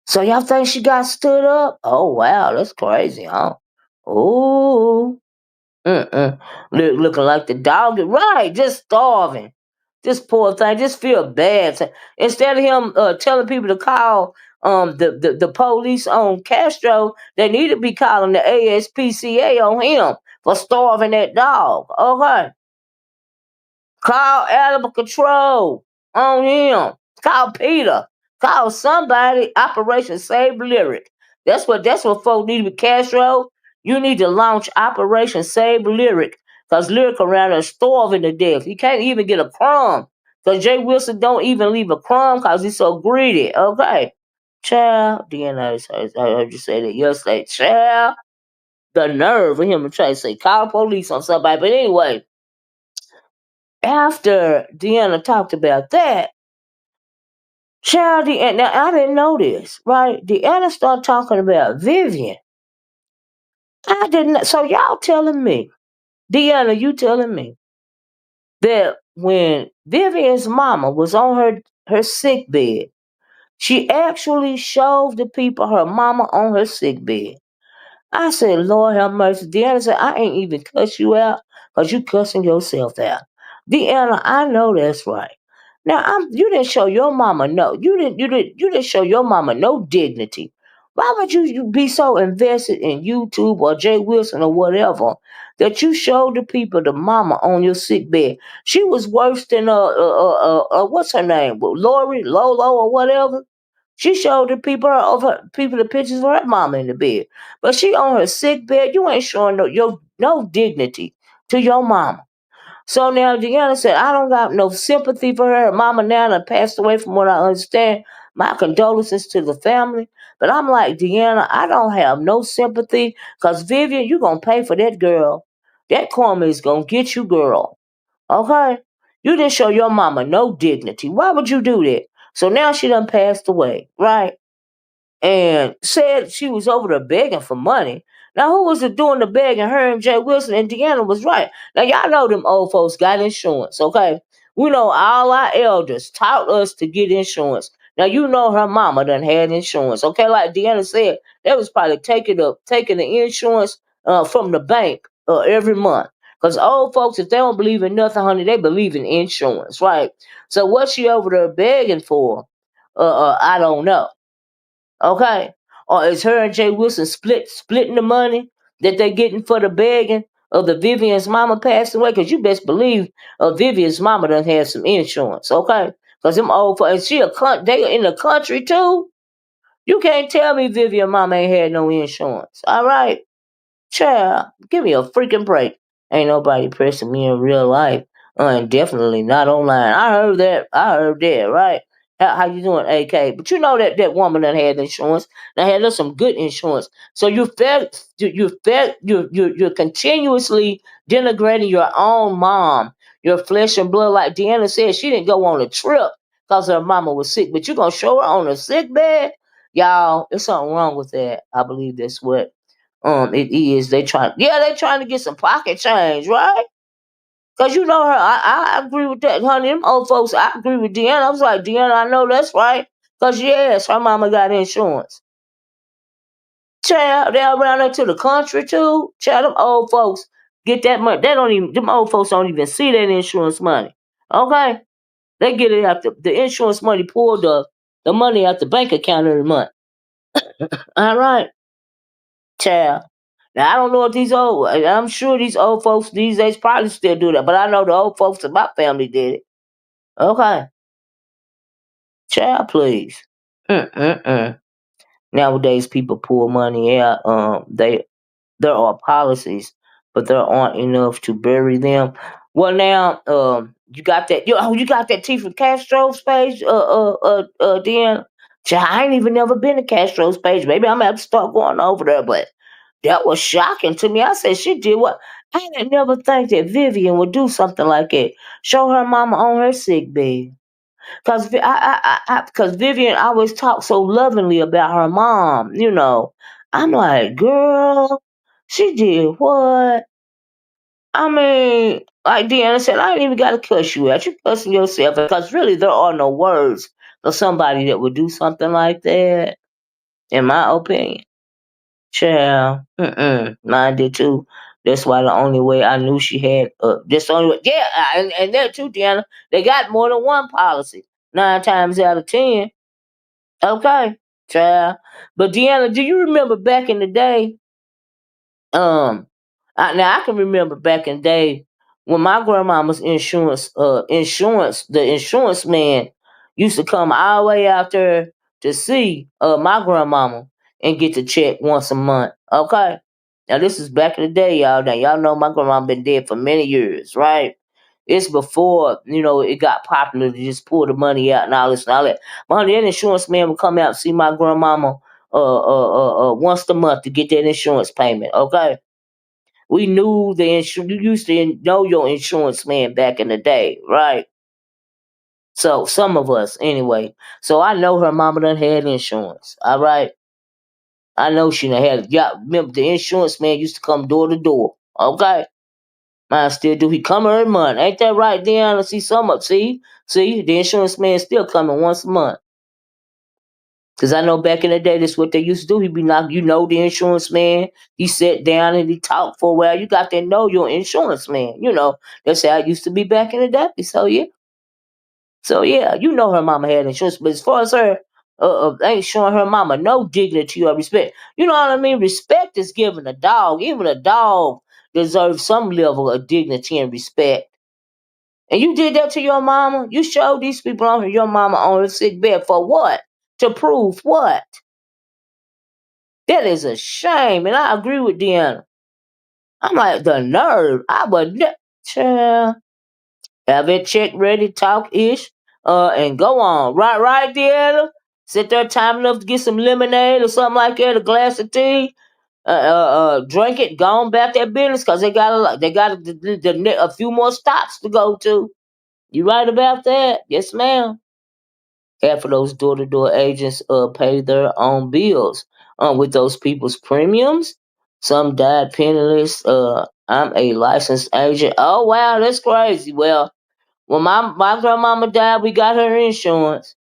So y'all think she got stood up? Oh wow, that's crazy, huh? Ooh. Looking like the dog. Right, just starving. This poor thing, just feel bad. So instead of him telling people to call the police on Castro, they need to be calling the ASPCA on him for starving that dog. Okay. Call animal control on him. Call Peter. Call somebody. Operation Save Lyric. That's what folks need to be. Castro, you need to launch Operation Save Lyric. Cause Lyric around there starving to death. He can't even get a crumb. Cause Jay Wilson don't even leave a crumb cause he's so greedy. Okay. Child, DNA, I heard you say that yesterday. Child, the nerve of him to try to say call police on somebody. But anyway, after Deanna talked about that, child, now I didn't know this, right? Deanna started talking about Vivian. I didn't. So y'all telling me Deanna, you telling me that when Vivian's mama was on her sick bed, she actually showed the people her mama on her sick bed. I said, Lord have mercy. Deanna said, I ain't even cuss you out because you cussing yourself out. Deanna, I know that's right. Now you didn't show your mama you didn't show your mama no dignity. Why would you be so invested in YouTube or Jay Wilson or whatever that you showed the people the mama on your sick bed? She was worse than what's her name? Lori, Lolo or whatever. She showed the pictures of her mama in the bed. But she on her sick bed, you ain't showing no dignity to your mama. So now Deanna said, I don't got no sympathy for her. Her mama now done passed away from what I understand. My condolences to the family. But I'm like, Deanna, I don't have no sympathy because Vivian, you going to pay for that girl. That karma is going to get you, girl. Okay? You didn't show your mama no dignity. Why would you do that? So now she done passed away, right? And said she was over there begging for money. Now, who was it doing the begging? Her and Jay Wilson and Deanna was right. Now, y'all know them old folks got insurance, okay? We know all our elders taught us to get insurance. Now, you know her mama done had insurance, okay? Like Deanna said, they was probably taking the insurance from the bank every month. Because old folks, if they don't believe in nothing, honey, they believe in insurance, right? So what she over there begging for, I don't know. Okay? Or is her and Jay Wilson splitting the money that they getting for the begging of the Vivian's mama passed away? Because you best believe Vivian's mama done had some insurance, okay? Because them old folks, and they in the country too. You can't tell me Vivian mama ain't had no insurance. All right? Child, give me a freaking break. Ain't nobody pressing me in real life. And definitely not online. I heard that. Right? How you doing, AK? But you know that woman that had insurance. That had us some good insurance. So you're continuously denigrating your own mom, your flesh and blood. Like Deanna said, she didn't go on a trip because her mama was sick. But you gonna show her on a sick bed? Y'all, there's something wrong with that. I believe that's what it is. They trying to get some pocket change, right? Cause you know her, I agree with that, honey. Them old folks, I agree with Deanna. I was like, Deanna, I know that's right. Cause yes, her mama got insurance. Child, they around there to the country too. Child, them old folks get that money. Them old folks don't even see that insurance money. Okay? They get it out the insurance money pulled the money out the bank account every month. All right, child. Now I don't know if I'm sure these old folks these days probably still do that, but I know the old folks in my family did it. Okay, child, please. Mm-mm-mm. Nowadays, people pull money out. There are policies, but there aren't enough to bury them. Well, now, you got that. You got that T from Castro's page. Dan. Child, I ain't even never been to Castro's page. Maybe I'm gonna have to start going over there, but that was shocking to me. I said, she did what? I didn't never think that Vivian would do something like that. Show her mama on her sick bed. Cause Vivian always talked so lovingly about her mom, you know. I'm like, girl, she did what? I mean, like Deanna said, I ain't even got to cuss you out. You cussing yourself because really there are no words for somebody that would do something like that, in my opinion. Child, mine did too. That's why the only way I knew she had, that's the only way. Yeah, and that too, Deanna. They got more than one policy. 9 times out of 10. Okay, child. But Deanna, do you remember back in the day? Um, now I can remember back in the day when my grandmama's the insurance man used to come all the way out there to see my grandmama and get the check once a month. Okay, now this is back in the day, y'all. Now y'all know my grandma been dead for many years, right? It's before it got popular to just pull the money out and all this and all that. But honey, that insurance man would come out and see my grandmama once a month to get that insurance payment. Okay, we knew you used to know your insurance man back in the day, right? So some of us anyway. So I know her mama done had insurance. All right, I know she done had. Yeah, remember the insurance man used to come door to door. Okay, Mine still do. He come every month. Ain't that right, Deanna? See some up. See, the insurance man still coming once a month. Cause I know back in the day, that's what they used to do. He'd be like, the insurance man. He sat down and he talked for a while. You got to know your insurance man. That's how it used to be back in the day. So yeah, her mama had insurance, but as far as her, ain't showing her mama no dignity or respect. You know what I mean? Respect is given a dog. Even a dog deserves some level of dignity and respect. And you did that to your mama. You showed these people on your mama on her sick bed for what? To prove what? That is a shame, and I agree with Deanna. I'm like the nerve. I would child, have it check ready, talk ish, and go on. Right, Deanna. Sit there time enough to get some lemonade or something like that, a glass of tea. Drink it, go on back their business because they got a few more stops to go to. You right about that? Yes, ma'am. Half of those door-to-door agents pay their own bills with those people's premiums. Some died penniless. I'm a licensed agent. Oh wow, that's crazy. Well, when my grandmama died, we got her insurance.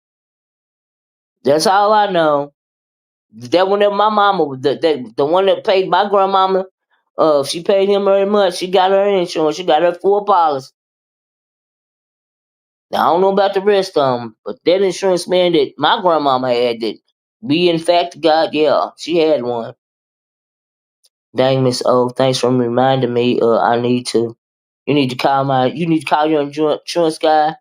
That's all I know. That one that my mama, the one that paid my grandmama, she paid him very much. She got her insurance. She got her full policy. Now, I don't know about the rest of them, but that insurance man that my grandmama had, that we in fact got, yeah, she had one. Dang, Miss O, thanks for reminding me. You need to call your insurance guy.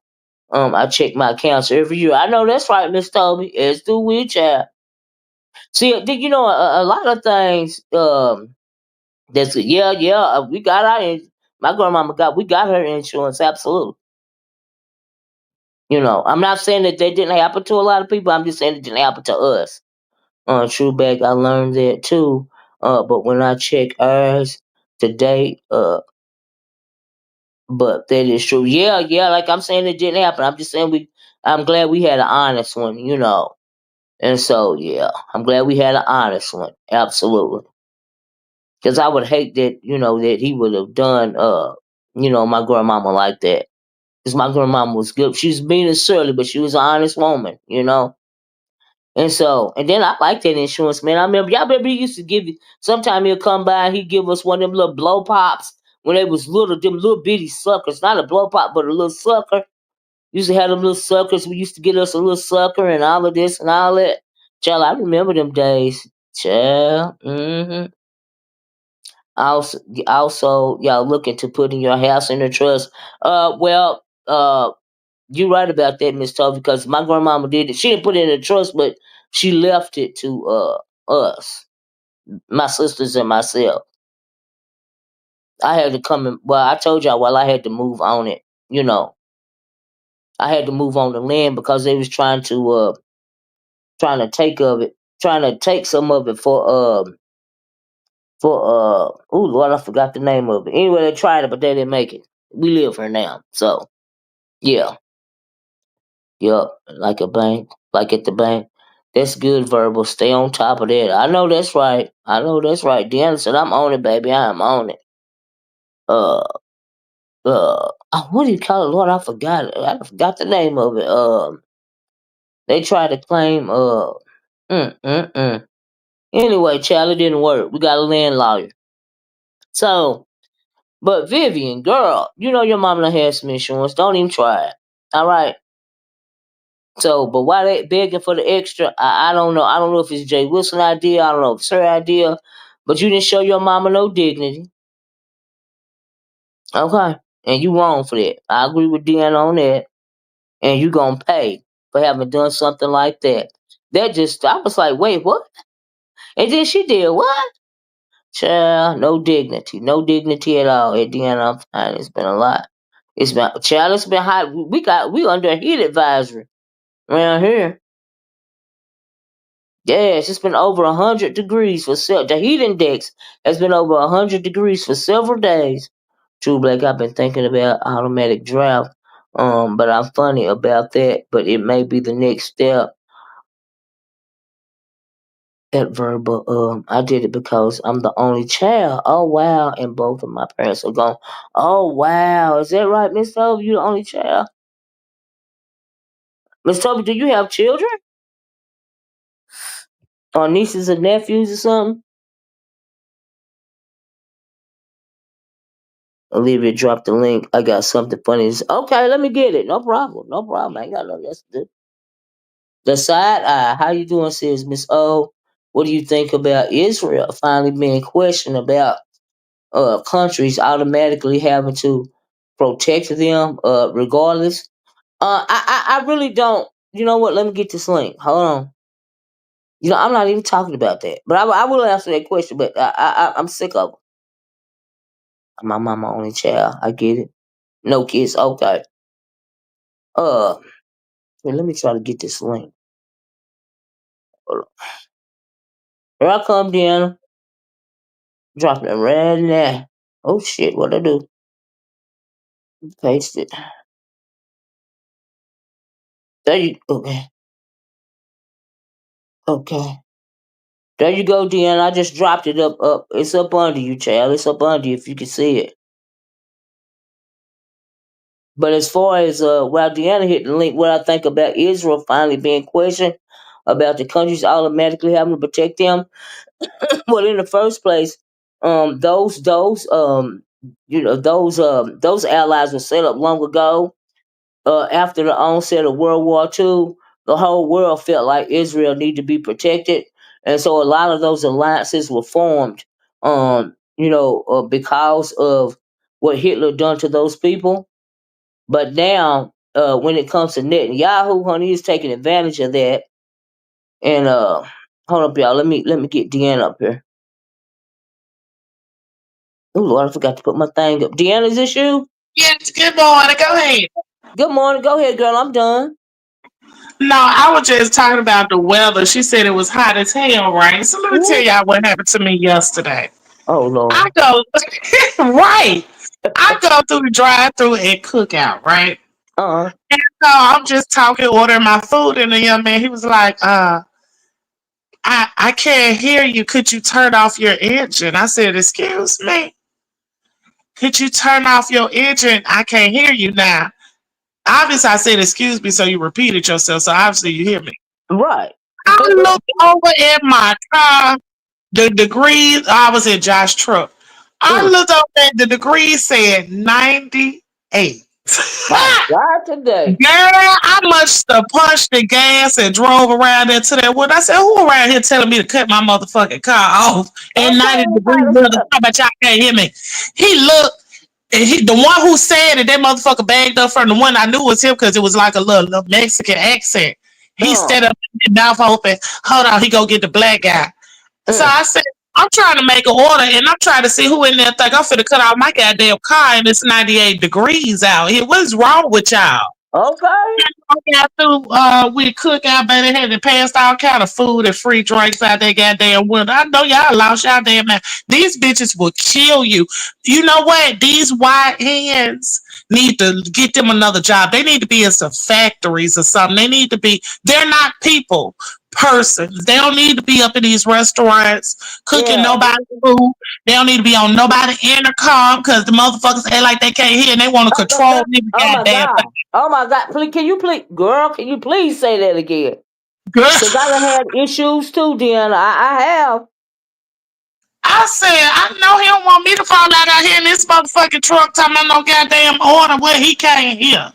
I check my accounts every year. I know that's right, Miss Toby. As do we, child. See, a lot of things. That's yeah. We got my grandmama we got her insurance. Absolutely. I'm not saying that they didn't happen to a lot of people. I'm just saying it didn't happen to us. True back, I learned that too. But when I check ours today, but that is true. Yeah. Like I'm saying, it didn't happen. I'm just saying I'm glad we had an honest one. And so yeah, I'm glad we had an honest one. Absolutely. Because I would hate that he would have done my grandmama like that. Because my grandmama was good. She was mean and surly, but she was an honest woman. And then I like that insurance, man. Y'all remember he used to give you, sometime he'll come by and he'd give us one of them little blow pops when they was little, them little bitty suckers. Not a blow pop, but a little sucker. Used to have them little suckers. We used to get us a little sucker and all of this and all that. Child, I remember them days. Child. Also, y'all looking to putting your house in the trust. Well, you right about that, Miss Toby, because my grandmama did it. She didn't put it in the trust, but she left it to us, my sisters and myself. I had to come in. Well, I told y'all, I had to move on it. You know, I had to move on the land because they was trying to take of it, trying to take some of it for oh Lord, I forgot the name of it. Anyway, they tried it, but they didn't make it. We live here now, so yeah. Yup, like a bank, like at the bank. That's good, verbal. Stay on top of that. I know that's right. I know that's right. Deanna said, I'm on it, baby. I am on it. Uh, what do you call it? Lord, I forgot it. I forgot the name of it. They tried to claim, mm, mm, mm. Anyway, child, it didn't work. We got a land lawyer. So, but Vivian, girl, you know your mama done had some insurance. Don't even try it. All right. So, but why they begging for the extra? I don't know. I don't know if it's Jay Wilson idea. I don't know if it's her idea. But you didn't show your mama no dignity. Okay. And you wrong for that. I agree with Deanna on that. And you gonna pay for having done something like that. I was like, wait, what? And then she did what? Child, no dignity. No dignity at all. At Deanna, I'm fine. It's been a lot. It's been hot. We under a heat advisory around here. Yes, it's been over 100 degrees the heat index has been over 100 degrees for several days. True Black, I've been thinking about automatic draft. But I'm funny about that. But it may be the next step that verbal. I did it because I'm the only child. Oh wow, and both of my parents are gone. Oh wow, is that right, Miss Toby? You the only child? Miss Toby, do you have children or nieces and nephews or something? Olivia dropped the link. I got something funny. Okay, let me get it. No problem. No problem. I ain't got nothing else to do. The side eye. How you doing, says Miss O? What do you think about Israel finally being questioned about countries automatically having to protect them regardless? I really don't. You know what? Let me get this link. Hold on. I'm not even talking about that. But I will answer that question. But I'm sick of it. My mama only child. I get it. No kids. Okay. Uh, let me try to get this link. Hold on. Here I come, Deanna. Dropping it right now. Oh shit! What I do? Paste it. There you. Okay. Okay. There you go, Deanna. I just dropped it up. Up. It's up under you, child. It's up under you if you can see it. But as far as while Deanna hit the link, what I think about Israel finally being questioned about the countries automatically having to protect them. Well, in the first place, those allies were set up long ago. After the onset of World War II, the whole world felt like Israel needed to be protected, and so a lot of those alliances were formed. Because of what Hitler done to those people. But now, when it comes to Netanyahu, honey, he's taking advantage of that. And hold up, y'all. Let me get Deanna up here. Oh Lord, I forgot to put my thing up. Deanna, is this you? Yes, good morning. Go ahead. Good morning. Go ahead, girl. I'm done. No, I was just talking about the weather. She said it was hot as hell, right? So let me tell Ooh. y'all what happened to me yesterday. Oh I Lord. go right. I go through the drive-through and cookout, right? Uh. So I'm just talking, ordering my food, and the young man he was like, I can't hear you. Could you turn off your engine? I said, excuse me. Could you turn off your engine? I can't hear you now. Obviously, I said excuse me, so you repeated yourself. So obviously, you hear me. Right. I looked over at my car, the degrees. I was in Josh's truck. I Mm. looked over at the degrees said 98. My God, today. Girl, I must have punched the gas and drove around into that wood. I said, who around here telling me to cut my motherfucking car off in Okay, 90 it's degrees hot as weather? hell. How about y'all can't hear me? He looked, and the one who said it, that motherfucker bagged up from the one I knew was him because it was like a little Mexican accent. He Oh. stood up, his mouth open. Hold on, he go get the black guy. So Mm. I said, I'm trying to make an order and I'm trying to see who in there think I'm finna cut off my goddamn car and it's 98 degrees out here. What's wrong with y'all? Okay. Got through with cookout, baby. They had to pass all kind of food and free drinks out there goddamn window. I know y'all lost y'all damn man. These bitches will kill you. You know what? These white hands need to get them another job. They need to be in some factories or something. They need to be, they're not people, persons. They don't need to be up in these restaurants cooking Yeah. nobody's food. They don't need to be on nobody intercom because the motherfuckers act like they can't hear and they want to control every Oh my goddamn God. Oh my God. Please, can you please, girl? Can you please say that again? thing. Cause I done had issues too, Deanna. I have. I said, I know he don't want me to fall out here in this motherfucking truck talking about no goddamn order where he can't hear.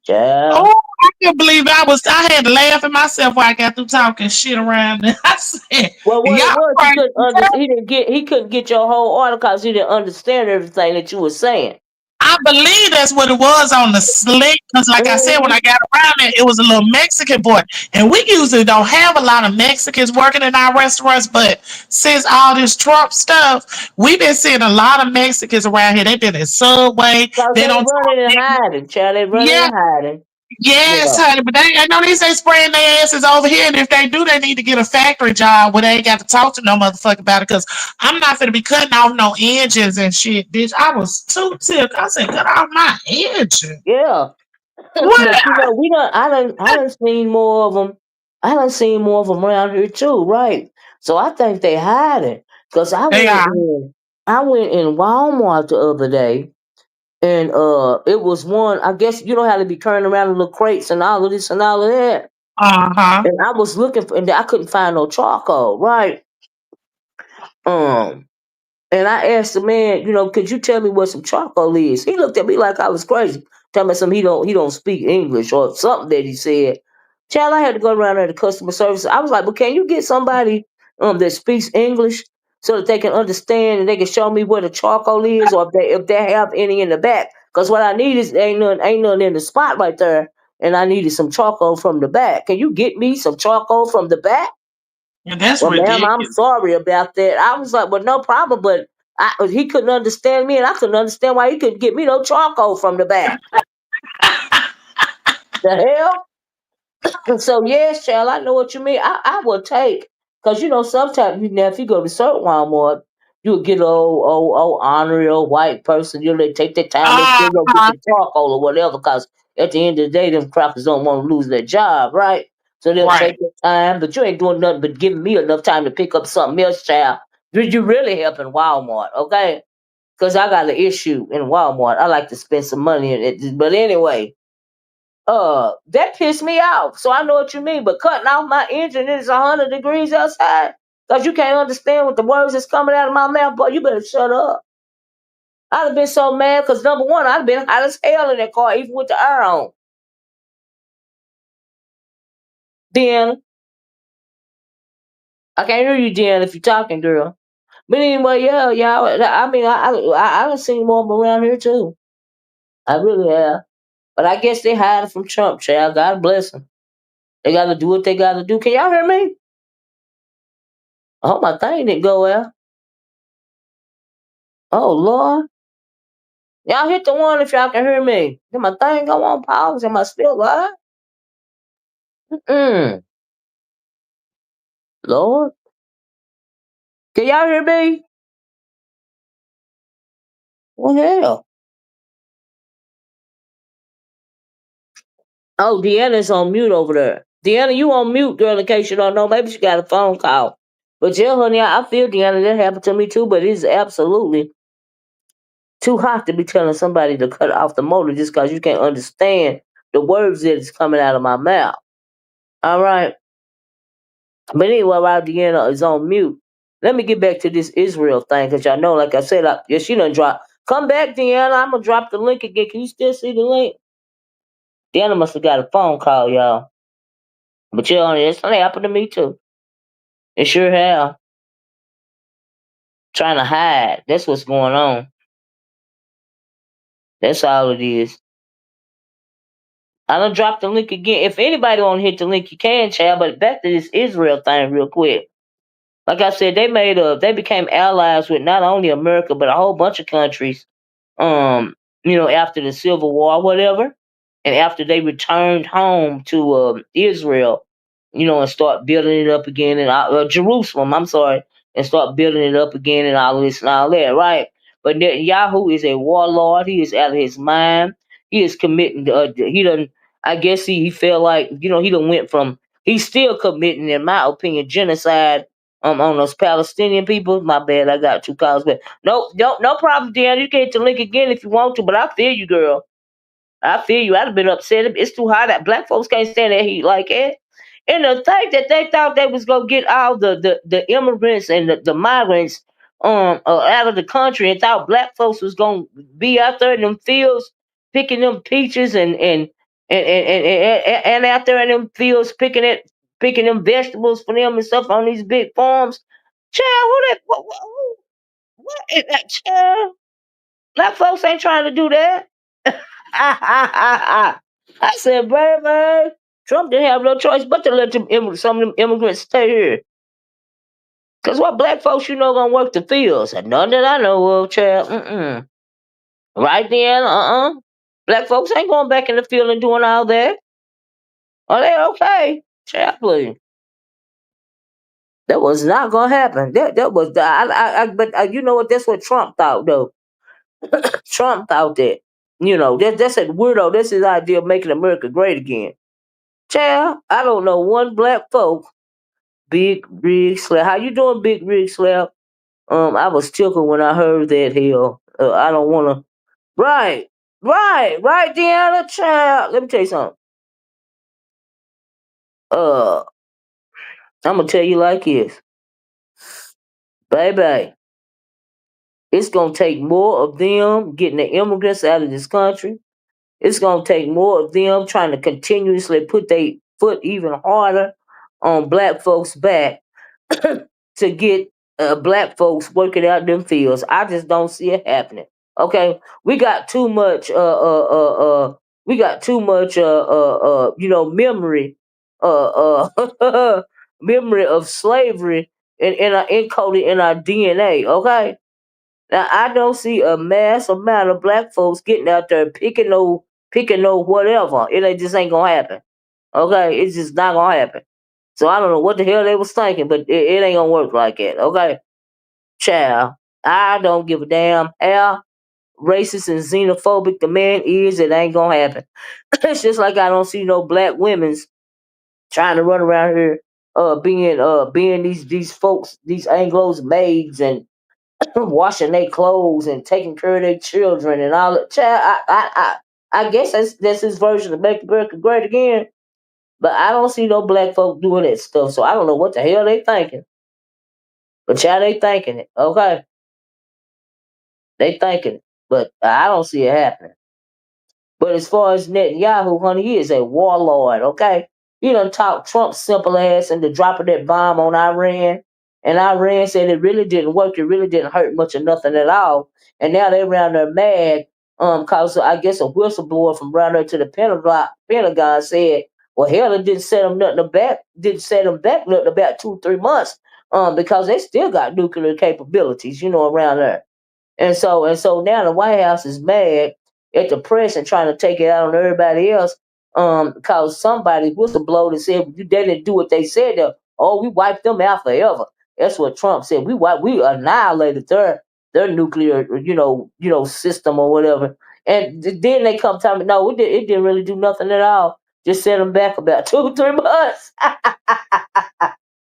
Yeah. Oh, I can't believe I had to laugh at myself while I got through talking shit around there. I said, Well, what it y'all was, he crazy. couldn't understand. He couldn't get your whole order because he didn't understand everything that you were saying. I believe that's what it was on the slick. Because, like I said, when Hmm. I got around there, it was a little Mexican boy. And we usually don't have a lot of Mexicans working in our restaurants. But since all this Trump stuff, we've been seeing a lot of Mexicans around here. They've been in Subway. Cause They they don't running and talk. hiding, child. They running Yeah, and hiding. yes, Yeah. honey. But I know these ain't spraying their asses over here. And if they do, they need to get a factory job where they ain't got to talk to no motherfucker about it. Because I'm not going to be cutting off no engines and shit, bitch. I was too ticked. I said, cut off my engine. Yeah. What? But we done. I done seen more of them. I done seen more of them around here too, right? So I think they hide it. Cause They are. I went in Walmart the other day, and it was one. I guess you know how to be turning around in little crates and all of this and all of that. Uh-huh. And I was looking for, and I couldn't find no charcoal. Right. Um. And I asked the man, you know, could you tell me what some charcoal is? He looked at me like I was crazy. Tell me something he don't speak English or something that he said. Child, I had to go around there to customer service. I was like, well, can you get somebody that speaks English so that they can understand and they can show me where the charcoal is, or if they have any in the back? Because what I need is ain't nothing in the spot right there, and I needed some charcoal from the back. Can you get me some charcoal from the back? And that's Well, ma'am, I'm ridiculous. sorry about that. I was like, well, no problem, but he couldn't understand me, and I couldn't understand why he couldn't get me no charcoal from the back. The hell? So yes, child, I know what you mean. I would take, because you know sometimes you know if you go to certain Walmart, you'll get a old honorary old white person. You know they take their time, they still go get Uh-huh. the charcoal or whatever. Because at the end of the day, them crackers don't want to lose their job, right? So they'll take Right. their time, but you ain't doing nothing but giving me enough time to pick up something else, child. You really helping Walmart, okay? Because I got an issue in Walmart. I like to spend some money in it, but anyway, that pissed me off. So I know what you mean. But cutting off my engine is 100 degrees outside because you can't understand what the words that's coming out of my mouth. Boy, you better shut up. I'd have been so mad because number one, I'd have been hot as hell in that car, even with the air on. Then I can't hear you, Dan, if you're talking, girl. But anyway, yeah, yeah. I mean, I done seen more of 'em around here too. I really have. But I guess they hiding from Trump, child. God bless them. They got to do what they got to do. Can y'all hear me? I hope my thing didn't go out. Oh Lord. Y'all hit the one if y'all can hear me. Did my thing go on pause? Am I still live? Mm. Lord. Can y'all hear me? Well, hell. Oh, Deanna's on mute over there. Deanna, you on mute, girl, in case you don't know. Maybe she got a phone call. But yeah, honey, I feel Deanna, that happened to me too, but it's absolutely too hot to be telling somebody to cut off the motor just because you can't understand the words that is coming out of my mouth. All right. But anyway, while Deanna is on mute, let me get back to this Israel thing because y'all know, like I said, yeah, she done dropped. Come back, Deanna. I'm gonna drop the link again. Can you still see the link? Deanna must have got a phone call, y'all. But you know, it's gonna happen to me too. It sure have. Trying to hide. That's what's going on. That's all it is. I done dropped the link again. If anybody want to hit the link, you can, child. But back to this Israel thing, real quick. Like I said, they became allies with not only America but a whole bunch of countries. After the Civil War, or whatever, and after they returned home to Israel, and start building it up again, and Jerusalem, I'm sorry, and start building it up again, and all this and all that, right? But Yahoo is a warlord. He is out of his mind. He is committing. He done. I guess he felt like he done went from. He's still committing, in my opinion, genocide on those Palestinian people. My bad, I got two calls, but no problem, Dan. You can hit the link again if you want to, but I feel you, girl. I feel you. I'd have been upset. It's too hot. That black folks can't stand that heat like it. And the thing that they thought they was gonna get all the immigrants and the migrants out of the country, and thought black folks was gonna be out there in them fields picking them peaches and out there in them fields picking them vegetables for them and stuff on these big farms. Child, who that? What is that, child? Black folks ain't trying to do that. I said, baby, Trump didn't have no choice but to let some of them immigrants stay here. Because what black folks, gonna work the fields? And none that I know of, child. Mm-mm. Right then, Black folks ain't going back in the field and doing all that. Are they okay? Child, please. That was not gonna happen. That was but you know what? That's what Trump thought though. Trump thought that. That's that weirdo. That's his idea of making America great again. Child, I don't know one black folk Big Rig Slap. How you doing, Big Rig Slap? I was tickled when I heard that. Hell, I don't want to. Right, right, Deanna, child. Let me tell you something. Uh, I'm gonna tell you like this, baby. It's gonna take more of them getting the immigrants out of this country. It's gonna take more of them trying to continuously put their foot even harder on black folks' back to get black folks working out them fields. I just don't see it happening. Okay, we got too much. We got too much. Memory. Memory of slavery in our encoded in our DNA. Okay, now I don't see a mass amount of black folks getting out there picking no whatever. Just ain't gonna happen. Okay, it's just not gonna happen. So I don't know what the hell they was thinking, but it ain't gonna work like that. Okay, child, I don't give a damn how racist and xenophobic the man is. It ain't gonna happen. It's just like I don't see no black women's trying to run around here, being these folks, these Anglo's maids and washing their clothes and taking care of their children and all that. Child, I guess that's his version of make America great again. But I don't see no black folk doing that stuff, so I don't know what the hell they thinking. But child, they thinking it. Okay, they thinking it, but I don't see it happening. But as far as Netanyahu, honey, he is a warlord, okay? He done talked Trump's simple ass into dropping that bomb on Iran. And Iran said it really didn't work. It really didn't hurt much or nothing at all. And now they're around there mad cause I guess a whistleblower from around there to the Pentagon said, well, hell, it didn't set them nothing back, didn't set them back nothing about 2 3 months because they still got nuclear capabilities, around there. And so now the White House is mad at the press and trying to take it out on everybody else. Because somebody whistleblower and said they didn't do what they said. Oh, we wiped them out forever. That's what Trump said. We annihilated their nuclear system or whatever. And then they come tell me, no, it didn't really do nothing at all. Just set them back about 2 3 months. Bye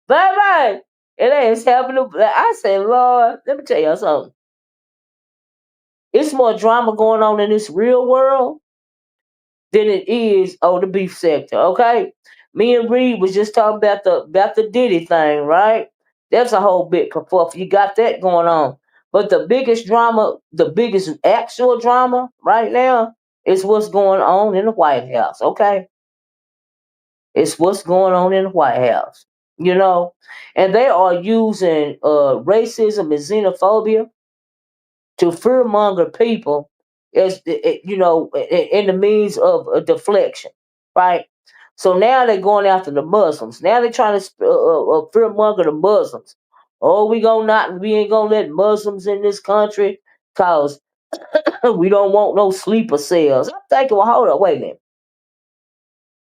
bye. It ain't happening. I said, Lord, let me tell you something. It's more drama going on in this real world than it is on the beef sector. Okay, me and Reed was just talking about the Diddy thing, right? That's a whole bit kerfuffle. You got that going on, but the biggest drama, the biggest actual drama right now is what's going on in the White House. Okay, it's what's going on in the White House. And they are using racism and xenophobia to fearmonger people as in the means of a deflection, right? So now they're going after the Muslims. Now they're trying to fearmonger the Muslims. Oh, we ain't gonna let Muslims in this country because we don't want no sleeper cells. I'm thinking, well, hold up, wait a minute.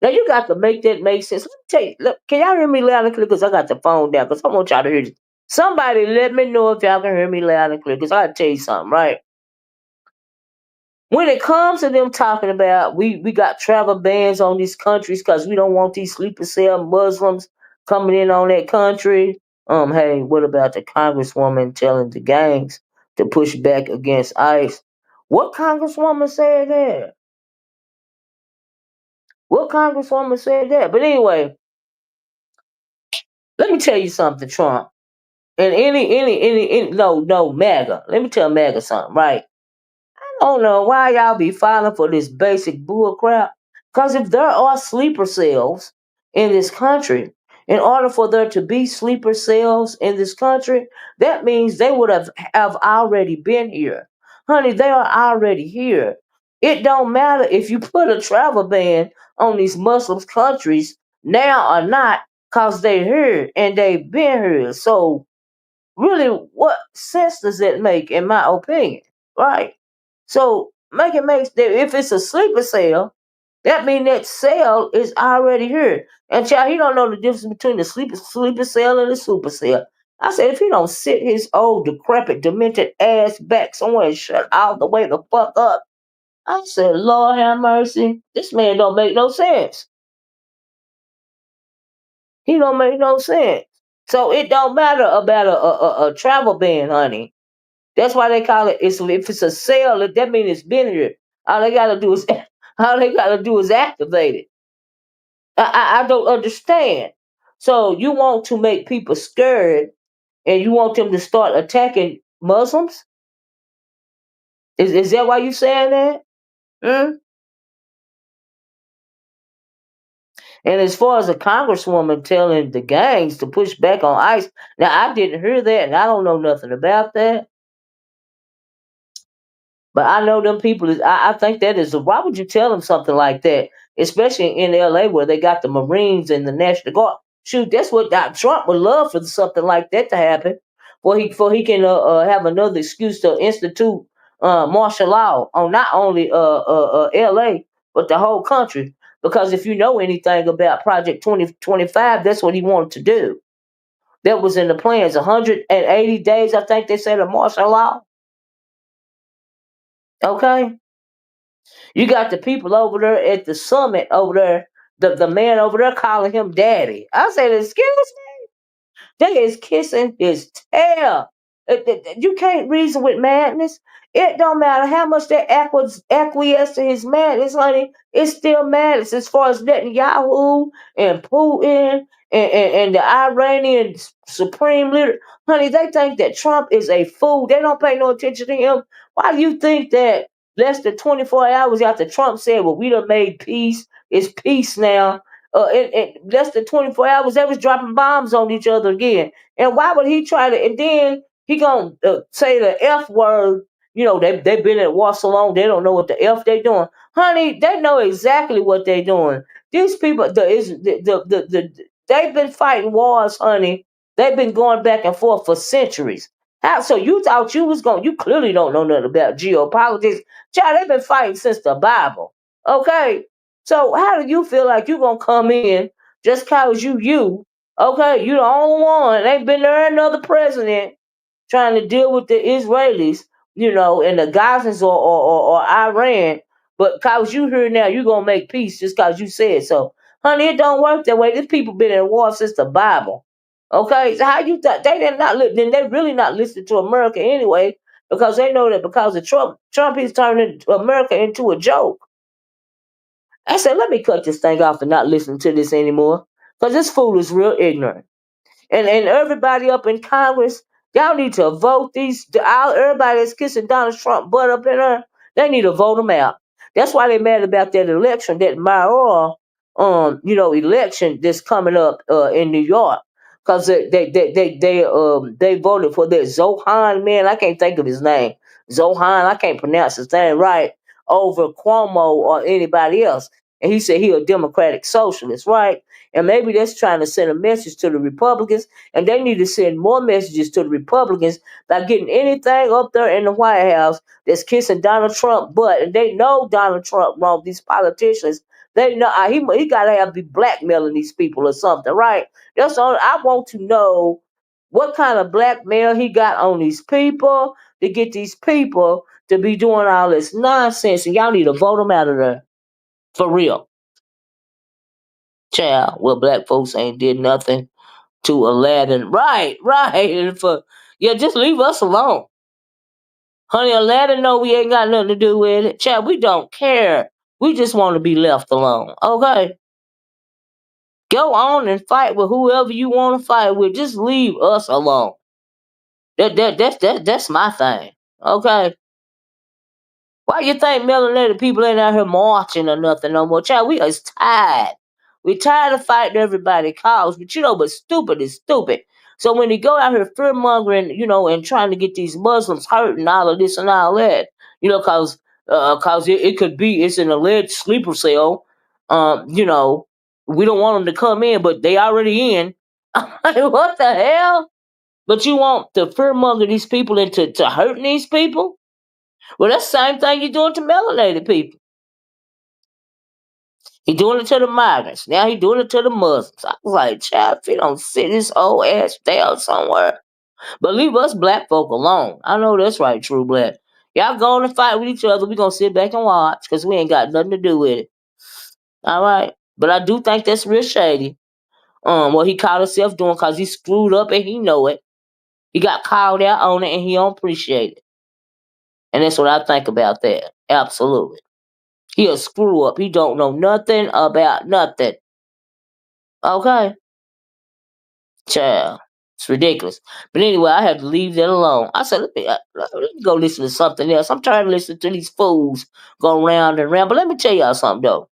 Now you got to make that make sense. Let me tell you, look, can y'all hear me loud and clear? Because I got the phone down. Because I want y'all to hear this. Somebody let me know if y'all can hear me loud and clear. Because I gotta tell you something, right? When it comes to them talking about we got travel bans on these countries because we don't want these sleeper cell Muslims coming in on that country. Hey, what about the congresswoman telling the gangs to push back against ICE? What congresswoman said that? What congresswoman said that? But anyway, let me tell you something, Trump. And any no MAGA. Let me tell MAGA something, right? I don't know why y'all be filing for this basic bull crap. Because if there are sleeper cells in this country, in order for there to be sleeper cells in this country, that means they would have already been here. Honey, they are already here. It don't matter if you put a travel ban on these Muslim countries now or not, because they're here and they've been here. So really, what sense does that make, in my opinion? Right? So make it makes if it's a sleeper cell, that means that cell is already here. And child, he don't know the difference between the sleeper cell and the super cell. I said, if he don't sit his old decrepit, demented ass back somewhere and shut all the way the fuck up, I said, Lord have mercy, this man don't make no sense. He don't make no sense. So it don't matter about a travel ban, honey. That's why they call it. It's if it's a sale, that means it's been here. All they gotta do is all they gotta do is activate it. I don't understand. So you want to make people scared, and you want them to start attacking Muslims? Is that why you saying that? Hmm? And as far as a congresswoman telling the gangs to push back on ICE, now I didn't hear that, and I don't know nothing about that. But I know them people. I think that is. Why would you tell them something like that? Especially in L.A. where they got the Marines and the National Guard. Shoot, that's what Trump would love for something like that to happen. For he can have another excuse to institute martial law on not only L.A. but the whole country. Because if you know anything about Project 2025, that's what he wanted to do. That was in the plans. 180 days, I think they said, of martial law. Okay. You got the people over there at the summit over there, the man over there calling him daddy. I said, excuse me? They is kissing his tail. You can't reason with madness. It don't matter how much they acquiesce to his madness, honey. It's still madness as far as Netanyahu and Putin and the Iranian supreme leader. Honey, they think that Trump is a fool. They don't pay no attention to him. Why do you think that less than 24 hours after Trump said, well, we done made peace, it's peace now, in less than 24 hours, they was dropping bombs on each other again. And why would he try to? And then he gonna say the F word. You know, they've been at war so long, they don't know what the F they doing. Honey, they know exactly what they doing. These people, they've been fighting wars, honey. They've been going back and forth for centuries. How, so you thought you was going? You clearly don't know nothing about geopolitics. Child, they've been fighting since the Bible. Okay, so how do you feel like you gonna come in just cause you? Okay, you the only one. Ain't been there another president trying to deal with the Israelis, and the Gazans or Iran. But cause you here now, you gonna make peace just cause you said so. Honey, it don't work that way. These people been in war since the Bible. Okay, so how you thought they did not then they really not listening to America anyway, because they know that because of Trump is turning America into a joke. I said, let me cut this thing off and not listen to this anymore. Because this fool is real ignorant. And everybody up in Congress, y'all need to vote everybody that's kissing Donald Trump butt up in there, they need to vote him out. That's why they mad about that election, that mayoral, election that's coming up in New York. Because they voted for that Zohan man. I can't think of his name. Zohan, I can't pronounce his name right, over Cuomo or anybody else. And he said he a Democratic socialist, right? And maybe that's trying to send a message to the Republicans, and they need to send more messages to the Republicans by getting anything up there in the White House that's kissing Donald Trump butt. And they know Donald Trump wrong. These politicians, they know he got to have be blackmailing these people or something, right? That's all. I want to know what kind of blackmail he got on these people to get these people to be doing all this nonsense. And y'all need to vote them out of there for real. Child, well, black folks ain't did nothing to Aladdin. Right, right. And just leave us alone. Honey, Aladdin know we ain't got nothing to do with it. Child, we don't care. We just want to be left alone. Okay? Go on and fight with whoever you want to fight with. Just leave us alone. That's my thing. Okay? Why you think melanated people ain't out here marching or nothing no more? Child, we is tired. We tired of fighting everybody cause, but stupid is stupid. So when they go out here fear mongering, and trying to get these Muslims hurt and all of this and all that, cause it could be it's an alleged sleeper cell. We don't want them to come in, but they already in. What the hell? But you want to fear monger these people into hurting these people? Well, that's the same thing you're doing to melanated people. He doing it to the migrants. Now he doing it to the Muslims. I was like, child, if he don't sit his old ass down somewhere. But leave us black folk alone. I know that's right, true black. Y'all go on and fight with each other. We gonna sit back and watch because we ain't got nothing to do with it. All right. But I do think that's real shady. what he caught himself doing because he screwed up and he know it. He got called out on it and he don't appreciate it. And that's what I think about that. Absolutely. He a screw up. He don't know nothing about nothing. Okay? Child. It's ridiculous. But anyway, I had to leave that alone. I said, let me go listen to something else. I'm tired of listening to these fools go round and round. But let me tell y'all something, though.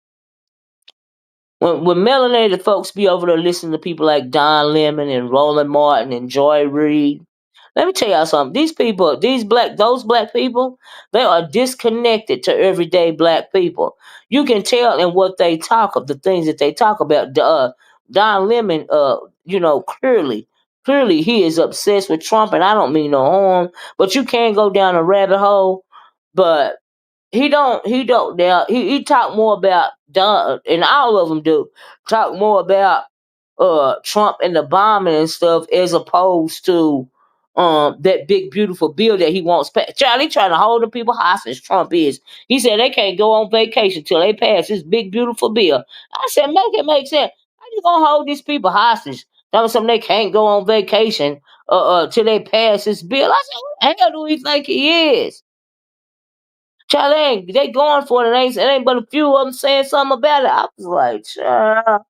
When melanated folks be over there listening to people like Don Lemon and Roland Martin and Joy Reid, let me tell y'all something. These people, those black people, they are disconnected to everyday black people. You can tell in what they talk of the things that they talk about. Don Lemon, clearly he is obsessed with Trump, and I don't mean no harm, but you can go down a rabbit hole. But he don't now he talk more about Don, and all of them do talk more about Trump and the bombing and stuff as opposed to that big beautiful bill that he wants passed. Charlie trying to hold the people hostage. Trump is. He said they can't go on vacation till they pass this big beautiful bill. I said make it make sense. How you gonna hold these people hostage? Tell them something they can't go on vacation till they pass this bill. I said, who the hell do we think he is? Child, they going for it. It ain't but a few of them saying something about it. I was like, child.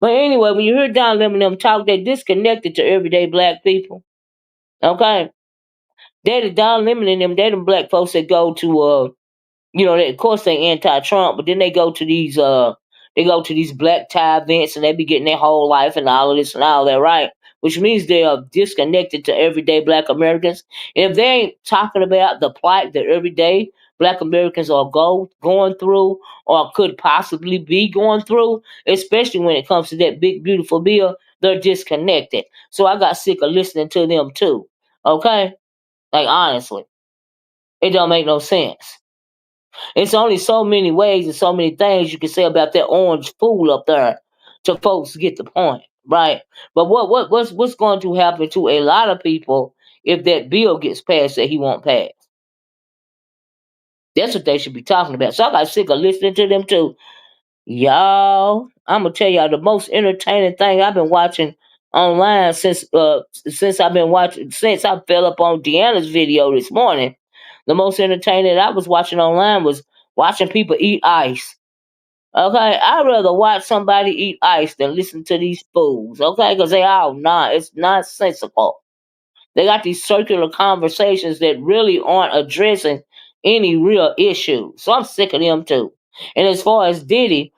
But anyway, when you hear Don Lemon and them talk, they disconnected to everyday black people. Okay? They the Don Lemon and them, they them black folks that go to of course they anti-Trump, but then they go to these black tie events and they be getting their whole life and all of this and all that, right? Which means they are disconnected to everyday black Americans. And if they ain't talking about the plight that everyday black Americans are going through or could possibly be going through, especially when it comes to that big beautiful bill, they're disconnected. So I got sick of listening to them too. Okay? Like honestly. It don't make no sense. It's only so many ways and so many things you can say about that orange fool up there to folks get the point, right? But what's going to happen to a lot of people if that bill gets passed that he won't pass? That's what they should be talking about. So I got sick of listening to them too. Y'all, I'm gonna tell y'all the most entertaining thing I've been watching online since I fell up on Deanna's video this morning. The most entertaining I was watching online was watching people eat ice. Okay, I'd rather watch somebody eat ice than listen to these fools. Okay, because they all not. It's nonsensical. They got these circular conversations that really aren't addressing any real issue. So I'm sick of them too. And as far as Diddy,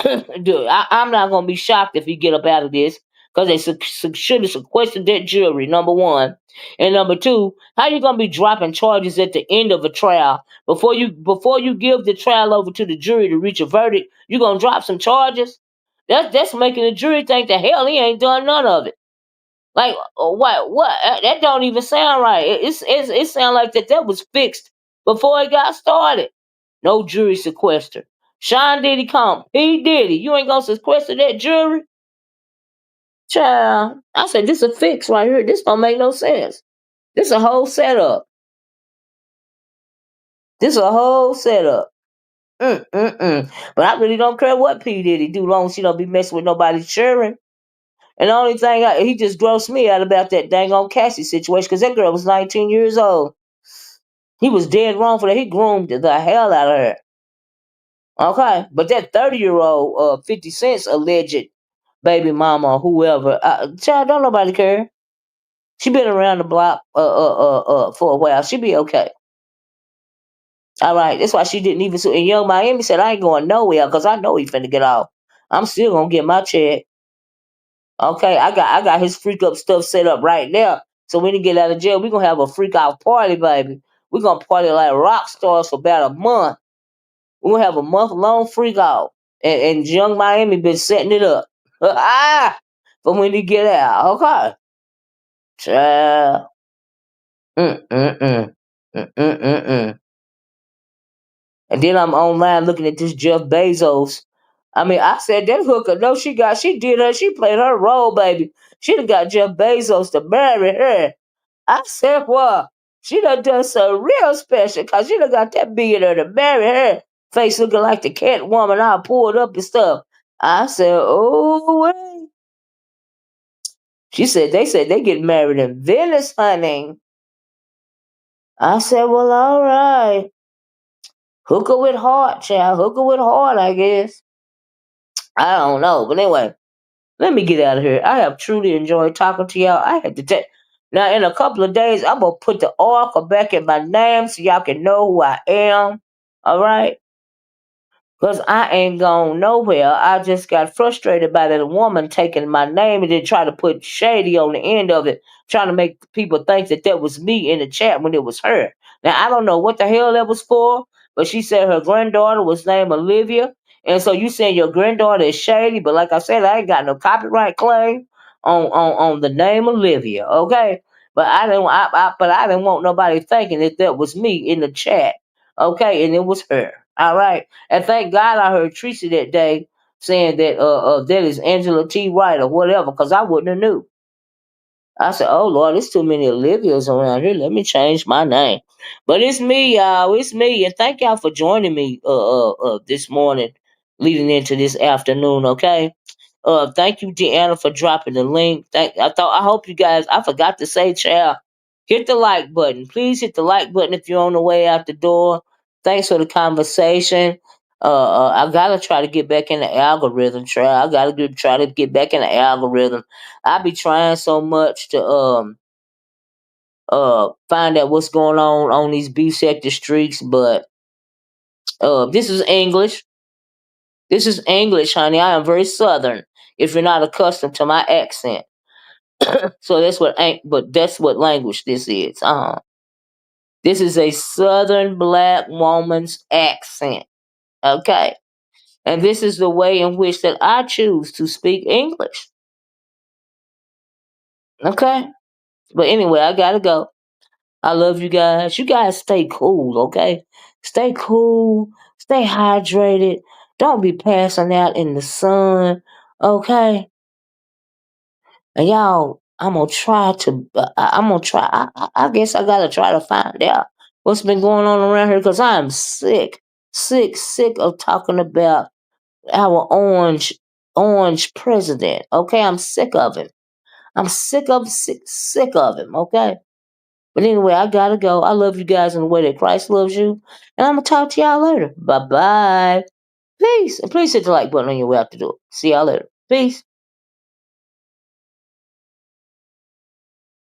dude, I'm not gonna be shocked if he get up out of this because they should have sequestered that jury. Number one, and number two, how you gonna be dropping charges at the end of a trial before you give the trial over to the jury to reach a verdict? You gonna drop some charges? That's making the jury think the hell he ain't done none of it. Like what? That don't even sound right. It sound like that was fixed before it got started. No jury sequester. Sean Diddy come. He did it. You ain't gonna sequester that jury? Child. I said this a fix right here. This don't make no sense. This a whole setup. This a whole setup. But I really don't care what P Diddy do, long as she don't be messing with nobody's children. And the only thing he just grossed me out about that dang on Cassie situation, because that girl was 19 years old. He was dead wrong for that. He groomed the hell out of her. Okay, but that 30-year-old 50 Cent's alleged baby mama or whoever, child, don't nobody care. She been around the block for a while. She be okay. All right, that's why she didn't even. And Young Miami said, "I ain't going nowhere because I know he finna get off. I'm still gonna get my check." Okay, I got his freak up stuff set up right now. So when he get out of jail, we gonna have a freak out party, baby. We gonna party like rock stars for about a month. We gonna have a month long freak out, and Young Miami been setting it up. For when he get out, okay. Child. Mm-mm-mm. Mm-mm-mm-mm. And then I'm online looking at this Jeff Bezos. I mean, I said that hooker, no, she played her role, baby. She done got Jeff Bezos to marry her. I said, well, she done some real special because she done got that billionaire to marry her. Face looking like the cat woman all pulled up and stuff. I said, oh, wait. They said they get married in Venice, honey. I said, well, all right. Hooker with heart, child. Hooker with heart, I guess. I don't know. But anyway, let me get out of here. I have truly enjoyed talking to y'all. I had to take now in a couple of days I'm gonna put the oracle back in my name so y'all can know who I am. All right. Because I ain't gone nowhere. I just got frustrated by that woman taking my name and then try to put shady on the end of it, trying to make people think that that was me in the chat when it was her. Now, I don't know what the hell that was for, but she said her granddaughter was named Olivia. And so you saying your granddaughter is shady, but like I said, I ain't got no copyright claim on the name Olivia, okay? But I didn't want nobody thinking that that was me in the chat, okay? And it was her, all right? And thank God I heard Tracy that day saying that that is Angela T. Wright or whatever, because I wouldn't have knew. I said, "Oh Lord, there's too many Olivias around here. Let me change my name." But it's me, y'all. It's me, and thank y'all for joining me this morning, leading into this afternoon. Okay. Thank you, Deanna, for dropping the link. I hope you guys. I forgot to say, child, hit the like button. Please hit the like button if you're on the way out the door. Thanks for the conversation. I gotta try to get back in the algorithm. Try to get back in the algorithm. I be trying so much to find out what's going on these B sector streets, but this is English. This is English, honey. I am very southern. If you're not accustomed to my accent. So that's what language this is. This is a southern black woman's accent. Okay. And this is the way in which that I choose to speak English. Okay. But anyway, I gotta go. I love you guys. You guys stay cool, okay? Stay cool. Stay hydrated. Don't be passing out in the sun, okay? And y'all, I'm gonna try to. I'm gonna try. I guess I gotta try to find out what's been going on around here because I'm sick of talking about our orange president. Okay, I'm sick of him. I'm sick of him. Okay. But anyway, I gotta go. I love you guys in the way that Christ loves you, and I'm gonna talk to y'all later. Bye bye. Peace, and please hit the like button on your way out the door. See y'all later. Peace.